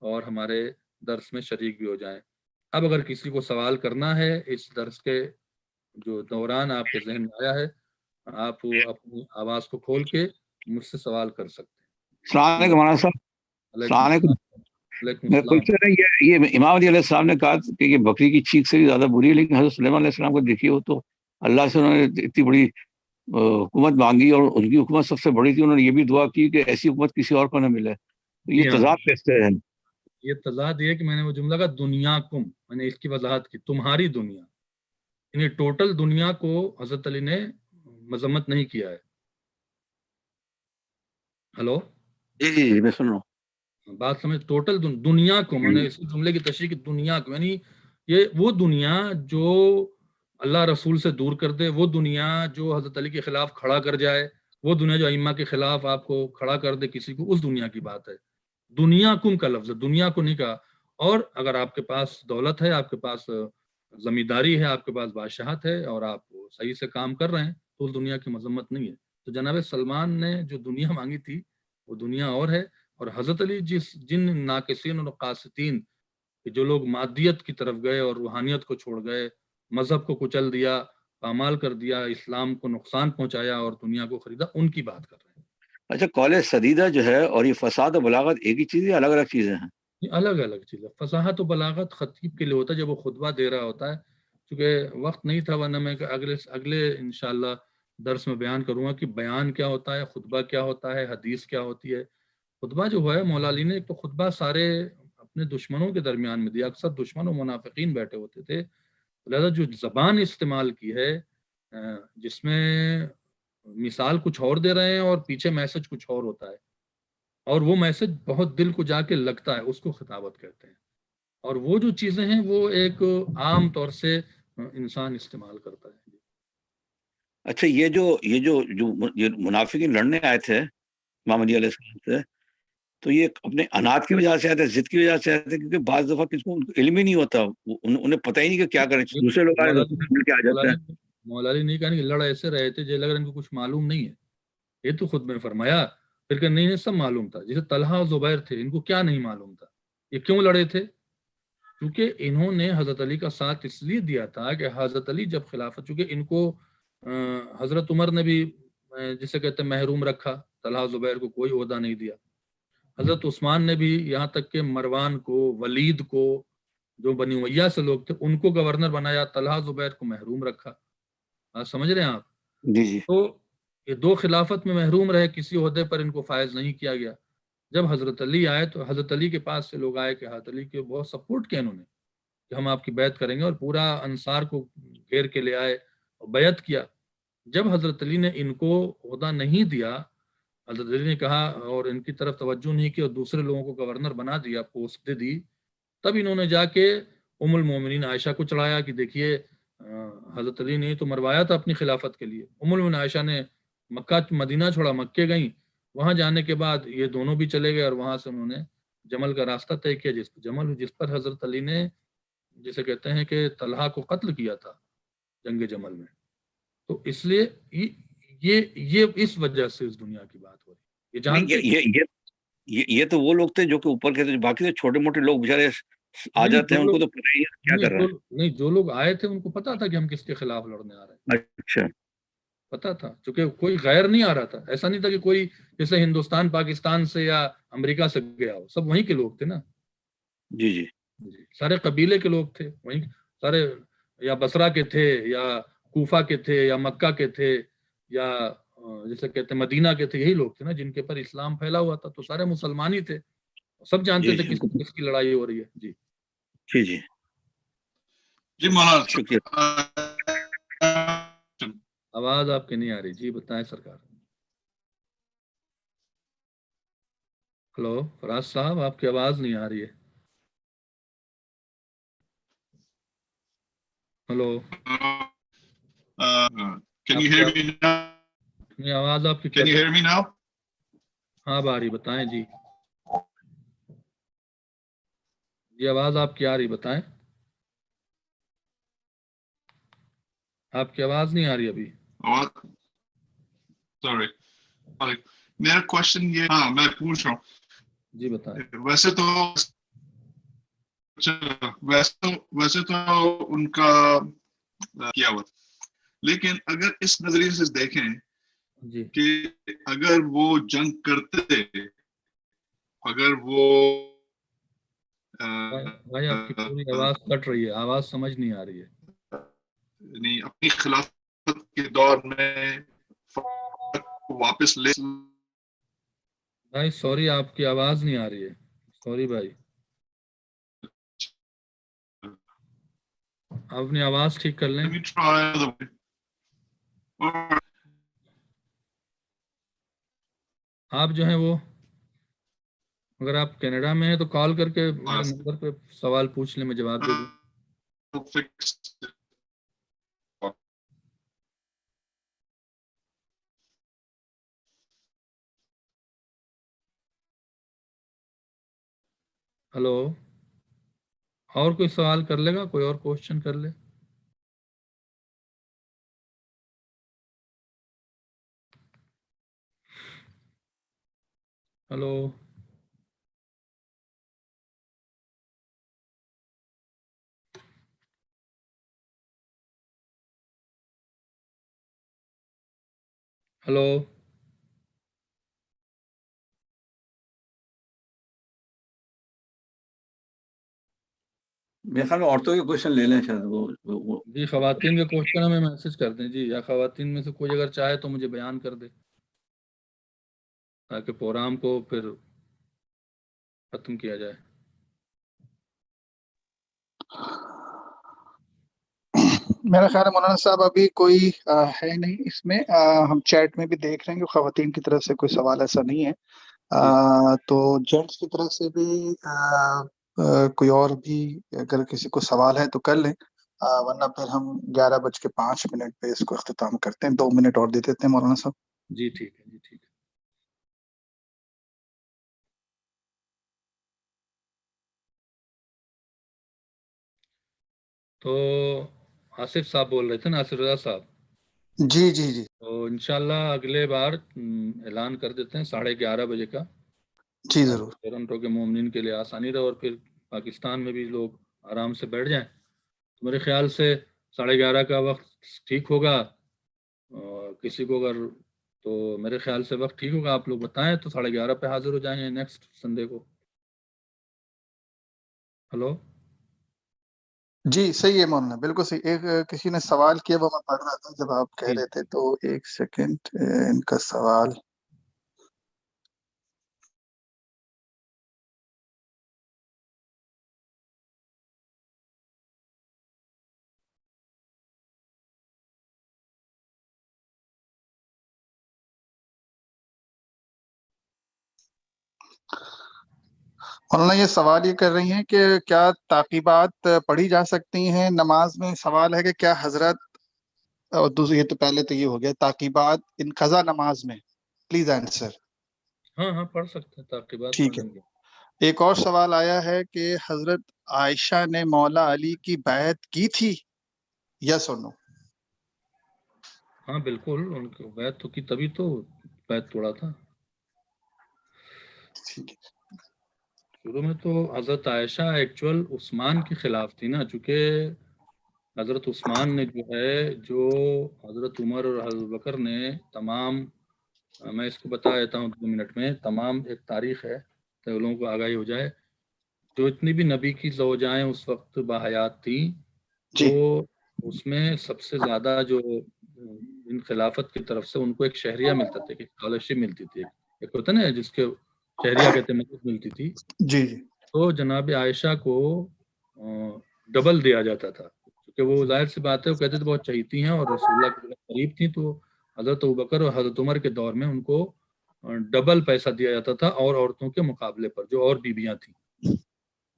اور ہمارے درس میں شریک بھی ہو جائیں. اب اگر کسی کو سوال کرنا ہے اس درس کے جو دوران آپ کے ذہن میں آیا ہے، آپ اپنی آواز کو کھول کے مجھ سے سوال کر سکتے ہیں. السلام علیکم مولانا صاحب. السلام علیکم. وعلیکم میں السلام. پوچھ رہا یہ امام علی علیہ السلام نے کہا کہ یہ بکری کی چیخ سے بھی زیادہ بری ہے، لیکن حضرت سلیمان علیہ السلام کو دیکھیے، وہ تو اللہ سے انہوں نے اتنی بڑی حکومت مانگی، اور ان کی حکومت سب سے بڑی تھی. انہوں نے یہ بھی دعا کی کہ ایسی حکومت کسی اور کو نہ ملے. تو یہ تضاد کیسے ہے؟ یہ تضاد یہ کہ میں نے وہ جملہ کہا دنیا کم، میں نے اس کی وضاحت کی، تمہاری دنیا، یعنی ٹوٹل دنیا کو حضرت علی نے مذمت نہیں کیا ہے. ہلو جی جی جی میں سن رہا ہوں. بات سمجھ، ٹوٹل دنیا کو، میں نے اس جملے کی تشریح کی، دنیا کو، یعنی یہ وہ دنیا جو اللہ رسول سے دور کر دے، وہ دنیا جو حضرت علی کے خلاف کھڑا کر جائے، وہ دنیا جو ائمہ کے خلاف آپ کو کھڑا کر دے کسی کو، اس دنیا کی بات ہے. دنیا کم کا لفظ ہے، دنیا کو نہیں کہا. اور اگر آپ کے پاس دولت ہے، آپ کے پاس زمینداری ہے، آپ کے پاس بادشاہت ہے، اور آپ صحیح سے کام کر رہے ہیں، تو اس دنیا کی مذمت نہیں ہے. تو جناب سلمان نے جو دنیا مانگی تھی وہ دنیا اور ہے. اور حضرت علی جن ناقصین اور قاسطین، جو لوگ مادیت کی طرف گئے اور روحانیت کو چھوڑ گئے، مذہب کو کچل دیا، پامال کر دیا، اسلام کو نقصان پہنچایا اور دنیا کو خریدا، ان کی بات کر رہے ہیں. اچھا، کالج سدیدہ جو ہے اور یہ فساد و بلاغت ایک ہی چیز ہے، الگ الگ چیزیں ہیں؟ یہ الگ الگ چیز ہے. فصاحت و بلاغت خطیب کے لیے ہوتا ہے جب وہ خطبہ دے رہا ہوتا ہے. چونکہ وقت نہیں تھا، ورنہ میں اگلے انشاءاللہ درس میں بیان کروں گا کہ بیان کیا ہوتا ہے، خطبہ کیا ہوتا ہے، حدیث کیا ہوتی ہے. خطبہ جو ہے مولا علی نے ایک تو خطبہ سارے اپنے دشمنوں کے درمیان میں دیا. اکثر دشمن و منافقین بیٹھے ہوتے تھے، لہذا جو زبان استعمال کی ہے، جس میں مثال کچھ اور دے رہے ہیں اور پیچھے میسج کچھ اور ہوتا ہے، اور وہ میسج بہت دل کو جا کے لگتا ہے، اس کو خطابت کہتے ہیں. اور وہ جو چیزیں ہیں وہ ایک عام طور سے انسان استعمال کرتا ہے. اچھا، یہ منافقین لڑنے آئے تھے امام علی علیہ السلام سے، تو یہ اپنے انات کی وجہ سے آئے تھے، ضد کی وجہ سے آئے تھے؟ کیونکہ بعض دفعہ کسی کو علم ہی نہیں ہوتا، انہیں پتہ ہی نہیں کہ کیا کریں، دوسرے لوگ آ جاتے ہیں. مولا علی نہیں کہا کہ لڑ ایسے رہے تھے جیسے لگ رہا ان کو کچھ معلوم نہیں ہے. یہ تو خود میں فرمایا پھر کہ نہیں سب معلوم تھا. جیسے طلحہ اور زبیر تھے، ان کو کیا نہیں معلوم تھا؟ یہ کیوں لڑے تھے؟ کیونکہ انہوں نے حضرت علی کا ساتھ اس لیے دیا تھا کہ حضرت علی جب خلافت، چونکہ ان کو حضرت عمر نے بھی جسے کہتے ہیں محروم رکھا، طلحہ زبیر کو کوئی عہدہ نہیں دیا. حضرت عثمان نے بھی یہاں تک کہ مروان کو، ولید کو، جو بنی امیہ سے لوگ تھے، ان کو گورنر بنایا، طلحہ زبیر کو محروم رکھا. سمجھ رہے ہیں آپ؟ جی جی. تو یہ دو خلافت میں محروم رہے، کسی عہدے پر ان کو فائز نہیں کیا گیا. جب حضرت علی آئے تو حضرت علی کے پاس سے لوگ آئے کہ حضرت علی کے بہت سپورٹ کیا انہوں نے کہ ہم آپ کی بیعت کریں گے، اور پورا انصار کو گھیر کے لے آئے اور بیعت کیا. جب حضرت علی نے ان کو عہدہ نہیں دیا، حضرت علی نے کہا اور ان کی طرف توجہ نہیں کی اور دوسرے لوگوں کو گورنر بنا دیا، پوسٹ دی، تب انہوں نے جا کے ام المومنین عائشہ کو چڑھایا کہ دیکھیے حضرت علی نے تو مروایا تھا اپنی خلافت کے لیے۔ ام المومنین عائشہ نے مکہ مدینہ چھوڑا، مکے گئیں، وہاں جانے کے بعد یہ دونوں بھی چلے گئے اور وہاں سے انہوں نے جمل کا راستہ طے کیا، جس پر حضرت علی نے جسے کہتے ہیں کہ طلحہ کو قتل کیا تھا جنگ جمل میں۔ تو اس لیے یہ اس وجہ سے اس دنیا کی بات ہو رہی ہے، یہ جانتے یہ تو وہ لوگ تھے جو کہ اوپر کے تھے، باقی تو چھوٹے موٹے لوگ بےچارے آ جاتے ہیں، ان کو تو پتہ ہی ہے کیا کر رہا ہے۔ جو لوگ آئے تھے ان کو پتا تھا کہ ہم کس کے خلاف لڑنے آ رہے ہیں، اچھا، پتا تھا، چونکہ کوئی غیر نہیں آ رہا تھا، ایسا نہیں تھا کہ کوئی جیسے ہندوستان پاکستان سے یا امریکہ سے گیا ہو، سب وہیں کے لوگ تھے نا۔ جی جی سارے قبیلے کے لوگ تھے وہیں، سارے یا بصرہ کے تھے یا کوفہ کے تھے یا مکہ کے تھے یا جیسے کہتے ہیں مدینہ کے تھے، یہی لوگ تھے نا جن کے پر اسلام پھیلا ہوا تھا، تو سارے مسلمان ہی تھے، سب جانتے جی تھے جی کس کی لڑائی ہو رہی ہے۔ جی جی جی جی مولانا، شکریہ۔ آواز آپ کی نہیں آ رہی، جی بتائیں سرکار۔ ہلو فراز صاحب، آپ کی آواز نہیں آ رہی ہے۔ Hello, can you hear me now? نہیں آواز آپ کی Can you hear me now? ہاں آ رہی، بتائیں جی۔ جی آواز آپ کی آ رہی، بتائیں۔ آپ کی آواز نہیں آ رہی ابھی۔ Sorry. میرا کوشچن یہ، ہاں میں پوچھ رہا ہوں، جی بتائیں۔ ویسے تو ان کا کیا ہوا، لیکن اگر اس نظریے سے دیکھیں جی کہ اگر وہ جنگ کرتے، اگر وہ بھائی آپ کی پوری آواز کٹ رہی ہے، آواز سمجھ نہیں آ رہی ہے۔ یعنی اپنی خلافت کے دور میں واپس لے، بھائی سوری، آپ کی آواز نہیں آ رہی ہے، سوری بھائی، آپ اپنی آواز ٹھیک کر لیں۔ آپ جو ہیں وہ اگر آپ کینیڈا میں ہیں تو کال کر کے میرے نمبر پہ سوال پوچھ لیں، میں جواب دے دوں۔ ہلو، اور کوئی سوال کر لے گا، کوئی اور کوشچن کر لے۔ ہلو، ہلو، میرے خیال میں عورتوں کے کوشچن لے لیں شاید وہ جی خواتین کے کوشچن ہمیں میسج کر دیں جی، یا خواتین میں سے کوئی اگر چاہے تو مجھے بیان کر دے تاکہ پروگرام کو پھر ختم کیا جائے۔ میرا خیال ہے مولانا صاحب ابھی کوئی ہے نہیں اس میں، ہم چیٹ میں بھی دیکھ رہے ہیں کہ خواتین کی طرف سے کوئی سوال ایسا نہیں ہے، تو جینٹس کی طرف سے بھی کوئی اور بھی اگر کسی کو سوال ہے تو کر لیں، ورنہ پھر ہم 11:05 پہ اس کو اختتام کرتے ہیں، 2 منٹ اور دے دیتے ہیں مولانا صاحب۔ جی ٹھیک ہے، جی ٹھیک ہے۔ تو آصف صاحب بول رہے تھے نا، آصف رضا صاحب؟ جی جی جی تو انشاءاللہ اگلے بار اعلان کر دیتے ہیں 11:30 کا، جی ضرور۔ ٹورنٹو کے مومنین کے لیے آسانی رہے اور پھر پاکستان میں بھی لوگ آرام سے بیٹھ جائیں۔ تو میرے خیال سے 11:30 کا وقت ٹھیک ہوگا، اور کسی کو اگر تو میرے خیال سے وقت ٹھیک ہوگا، آپ لوگ بتائیں تو 11:30 پہ حاضر ہو جائیں گے نیکسٹ سنڈے کو۔ ہلو، جی صحیح ہے مولانا، بالکل صحیح۔ ایک کسی نے سوال کیا، وہ میں پڑھ رہا تھا جب آپ کہہ جی رہے تھے، تو ایک سیکنڈ ان کا سوال۔ مولانا یہ سوال یہ کر رہی ہیں کہ کیا تعقیبات پڑھی جا سکتی ہیں نماز میں؟ سوال ہے کہ کیا حضرت، اور دوسری، یہ تو پہلے تو یہ ہو گیا، تعقیبات ان قضا نماز میں، پلیز آنسر. ہاں پڑھ سکتے ہیں، تعقیبات ٹھیک پڑھ ہے. لیں گے. ایک اور سوال آیا ہے کہ حضرت عائشہ نے مولا علی کی بیعت کی تھی، یس اور نو؟ ہاں بالکل، ان کو بیعت تو کی، تبھی تو بیعت توڑا تھا. ٹھیک ہے. شروع میں تو حضرت عائشہ ایکچوئل عثمان کے خلاف تھی نا، چونکہ حضرت عثمان نے جو حضرت عمر اور حضرت بکر نے تمام، میں اس کو بتا دیتا ہوں 2 منٹ میں، تمام ایک تاریخ ہے تو لوگوں کو آگاہی ہو جائے. جو اتنی بھی نبی کی زوجائیں اس وقت باحیات تھیں، تو اس میں سب سے زیادہ جو ان خلافت کی طرف سے ان کو ایک شہریہ ملتا تھا، ایک اسکالرشپ ملتی تھی، ایک ہوتا نا جس کے شہریہ کہتے ہیں، مدد ملتی تھی. جی. تو جناب عائشہ کو ڈبل دیا جاتا تھا، کیونکہ وہ ظاہر سی بات ہے، وہ کہتے تھے بہت چہیتی ہیں اور رسول اللہ کے بہت قریب تھیں. تو حضرت ابوبکر اور حضرت عمر کے دور میں ان کو ڈبل پیسہ دیا جاتا تھا اور عورتوں کے مقابلے پر جو اور بیویاں تھیں.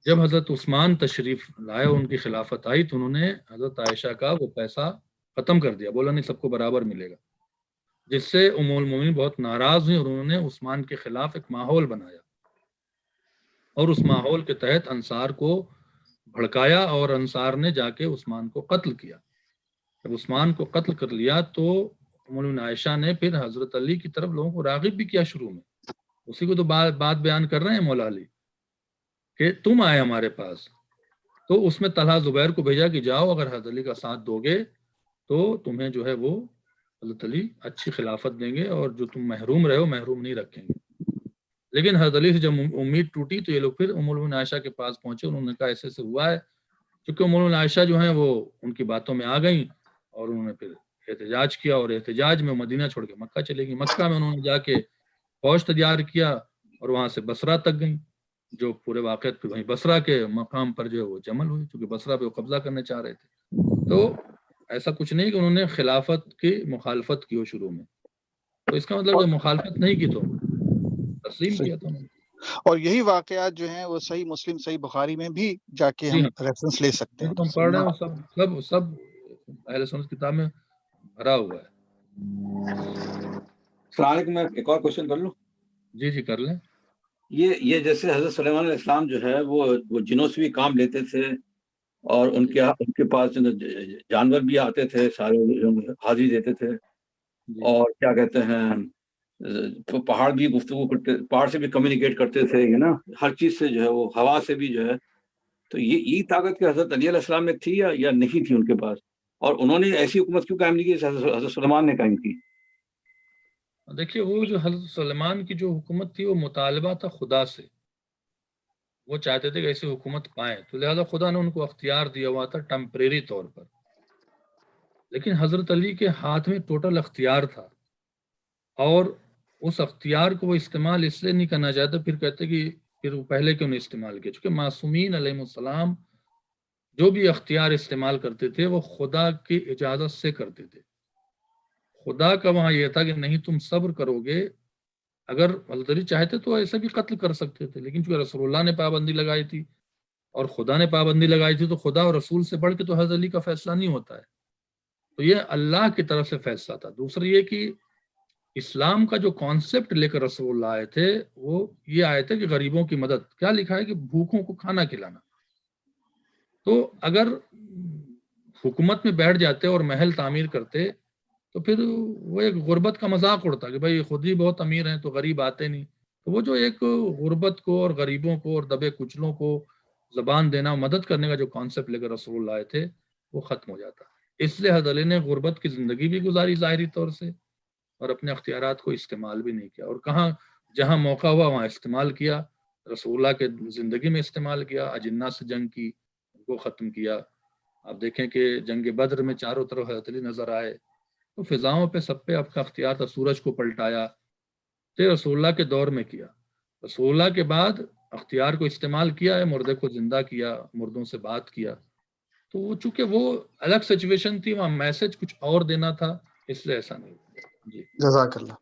جب حضرت عثمان تشریف لائے، ان کی خلافت آئی، تو انہوں نے حضرت عائشہ کا وہ پیسہ ختم کر دیا، بولا نہیں سب کو برابر ملے گا، جس سے ام المومنین بہت ناراض ہوئی اور انہوں نے عثمان کے خلاف ایک ماحول بنایا اور اس ماحول کے تحت انصار کو بھڑکایا اور انصار نے جا کے عثمان کو قتل کیا. جب عثمان کو قتل کر لیا تو ام المومنین عائشہ نے پھر حضرت علی کی طرف لوگوں کو راغب بھی کیا شروع میں. اسی کو تو بات بیان کر رہے ہیں مولا علی کہ تم آئے ہمارے پاس. تو اس میں طلحہ زبیر کو بھیجا کہ جاؤ، اگر حضرت علی کا ساتھ دو گے تو تمہیں وہ حضرت علی اچھی خلافت دیں گے اور جو تم محروم رہے ہو محروم نہیں رکھیں گے. لیکن حضرت علی سے جب امید ٹوٹی تو یہ لوگ پھر ام المومنین عائشہ کے پاس پہنچے. انہوں نے کہا ایسے سے ہوا ہے، کیونکہ ام المومنین عائشہ جو ہیں وہ ان کی باتوں میں آ گئیں اور انہوں نے پھر احتجاج کیا، اور احتجاج میں مدینہ چھوڑ کے مکہ چلے گئی. مکہ میں انہوں نے جا کے فوج تیار کیا اور وہاں سے بصرہ تک گئیں، جو پورے واقعات پہ وہیں بصرہ کے مقام پر وہ جمل ہوئی، کیونکہ بصرہ پہ وہ قبضہ کرنے چاہ رہے تھے. تو ایسا کچھ نہیں کہ انہوں نے خلافت کی مخالفت کی ہو شروع میں، تو اس کا مطلب کہ مخالفت نہیں کی تو تسلیم کیا تھا. اور یہی واقعات جو ہیں وہ صحیح مسلم، صحیح بخاری میں بھی جا کے ہم ریفرنس لے سکتے ہیں. ہم پڑھ رہے ہیں، سب اہل سنت کتاب میں بھرا ہوا ہے. السلام علیکم، میں ایک اور کوشچن کر لوں؟ جی کر لیں. یہ جیسے حضرت سلیمان علیہ السلام جو ہے وہ جنوں سے بھی کام لیتے تھے اور ان کے پاس جانور بھی آتے تھے، سارے حاضری دیتے تھے، اور کیا کہتے ہیں پہاڑ بھی گفتگو کرتے، پہاڑ سے بھی کمیونیکیٹ کرتے تھے، نا ہر چیز سے جو ہے وہ ہوا سے بھی جو ہے. تو یہ طاقت کہ حضرت علی علیہ السلام میں تھی یا نہیں تھی ان کے پاس، اور انہوں نے ایسی حکومت کیوں قائم نہیں کی حضرت سلیمان نے قائم کی؟ دیکھیے، وہ جو حضرت سلیمان کی جو حکومت تھی وہ مطالبہ تھا خدا سے، وہ چاہتے تھے کہ ایسی حکومت پائیں، تو لہذا خدا نے ان کو اختیار دیا ہوا تھا ٹیمپریری طور پر. لیکن حضرت علی کے ہاتھ میں ٹوٹل اختیار تھا، اور اس اختیار کو وہ استعمال اس لیے نہیں کرنا چاہتے. پھر کہتے کہ پھر وہ پہلے کیوں نہیں استعمال کیا، چونکہ معصومین علیہ السلام جو بھی اختیار استعمال کرتے تھے وہ خدا کی اجازت سے کرتے تھے. خدا کا وہاں یہ تھا کہ نہیں تم صبر کرو گے. اگر حضرت علی چاہتے تو ایسا بھی قتل کر سکتے تھے، لیکن چونکہ رسول اللہ نے پابندی لگائی تھی اور خدا نے پابندی لگائی تھی، تو خدا اور رسول سے بڑھ کے تو حضرت علی کا فیصلہ نہیں ہوتا ہے. تو یہ اللہ کی طرف سے فیصلہ تھا. دوسرا یہ کہ اسلام کا جو کانسیپٹ لے کر رسول اللہ آئے تھے وہ یہ آئے تھے کہ غریبوں کی مدد. کیا لکھا ہے کہ بھوکوں کو کھانا کھلانا. تو اگر حکومت میں بیٹھ جاتے اور محل تعمیر کرتے تو پھر وہ ایک غربت کا مذاق اڑتا کہ بھائی خود ہی بہت امیر ہیں تو غریب آتے نہیں. تو وہ جو ایک غربت کو اور غریبوں کو اور دبے کچلوں کو زبان دینا، مدد کرنے کا جو کانسیپٹ لے کر رسول اللہ آئے تھے وہ ختم ہو جاتا. اس لیے حضرت علی نے غربت کی زندگی بھی گزاری ظاہری طور سے، اور اپنے اختیارات کو استعمال بھی نہیں کیا، اور جہاں موقع ہوا وہاں استعمال کیا. رسول اللہ کے زندگی میں استعمال کیا، اجنہ سے جنگ کی، ان کو ختم کیا. آپ دیکھیں کہ جنگ بدر میں چاروں طرف حضرت علی نظر آئے، تو فضاؤں پہ سب پہ آپ کا اختیار تھا. سورج کو پلٹایا تو رسول اللہ کے دور میں کیا. رسول اللہ کے بعد اختیار کو استعمال کیا ہے، مردے کو زندہ کیا، مردوں سے بات کیا. تو وہ چونکہ وہ الگ سچویشن تھی، وہاں میسج کچھ اور دینا تھا، اس لیے ایسا نہیں. جی جزاک اللہ،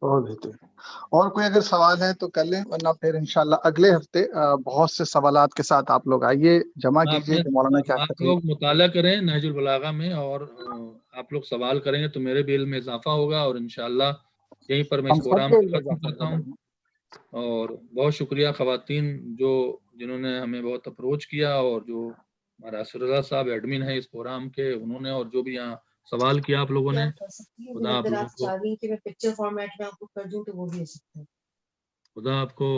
بہت بہترین. اور کوئی اگر سوال ہے تو کر لیں، ورنہ پھر انشاءاللہ اگلے ہفتے بہت سے سوالات کے ساتھ آپ لوگ آئیے، جمع کیجیے کہ مولانا کیا آپ کر رہے ہیں۔ لوگ مطالعہ کریں نہج البلاغہ میں، اور آپ لوگ سوال کریں گے تو میرے بھی علم میں اضافہ ہوگا، اور انشاءاللہ یہیں پر میں ہم اس سب پروگرام کے کو علم ختم اضافہ کرتا ہوگا ہوں۔ بھائی۔ اور بہت شکریہ خواتین جنہوں نے ہمیں بہت اپروچ کیا، اور جو ہمارا اسر رضا صاحب ایڈمن ہے اس پروگرام کے، انہوں نے، اور جو بھی یہاں سوال کیا آپ لوگوں نے، خدا آپ لوگوں کو، خدا آپ کو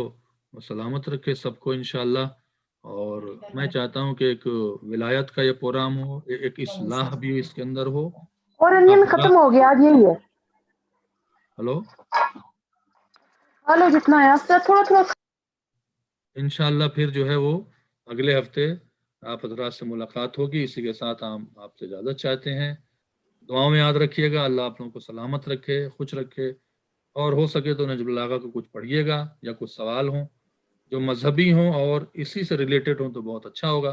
سلامت رکھے سب کو انشاءاللہ۔ اور میں چاہتا ہوں کہ ایک ولایت کا یہ پروگرام ہو، ایک اصلاح بھی اس کے اندر ہو۔ اور انڈین ختم ہو گیا، آج یہی ہے۔ ہلو، ہلو، جتنا ہے آپ کا تھوڑا تھوڑا۔ انشاءاللہ پھر جو ہے وہ اگلے ہفتے آپ حضرات سے ملاقات ہوگی۔ اسی کے ساتھ ہم آپ سے اجازت چاہتے ہیں۔ دعاؤں میں یاد رکھیے گا، اللہ آپ لوگوں کو سلامت رکھے، خوش رکھے، اور ہو سکے تو نجم البلاغہ کو کچھ پڑھیے گا، یا کچھ سوال ہوں جو مذہبی ہوں اور اسی سے ریلیٹڈ ہوں تو بہت اچھا ہوگا،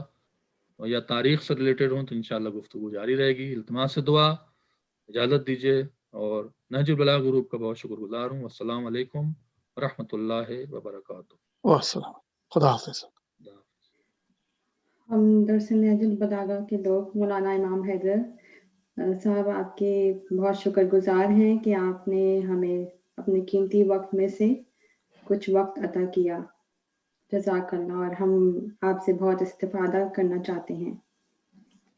اور یا تاریخ سے ریلیٹڈ ہوں تو انشاءاللہ گفتگو جاری رہے گی۔ التماس سے دعا، اجازت دیجیے، اور نہج البلاغہ گروپ کا بہت شکر گزار ہوں۔ السلام علیکم ورحمۃ اللہ وبرکاتہ۔ والسلام، خدا حافظ۔ ہم درس نہج البلاغہ کے لوگ مولانا امام حیدر صاحب آپ کے بہت شکر گزار ہیں کہ آپ نے ہمیں اپنے قیمتی وقت میں سے کچھ وقت عطا کیا، جزاک اللہ، اور ہم آپ سے بہت استفادہ کرنا چاہتے ہیں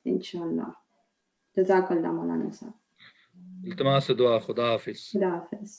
انشاءاللہ۔ جزاک اللہ مولانا صاحب، التماس سے دعا، خدا حافظ۔ خدا حافظ۔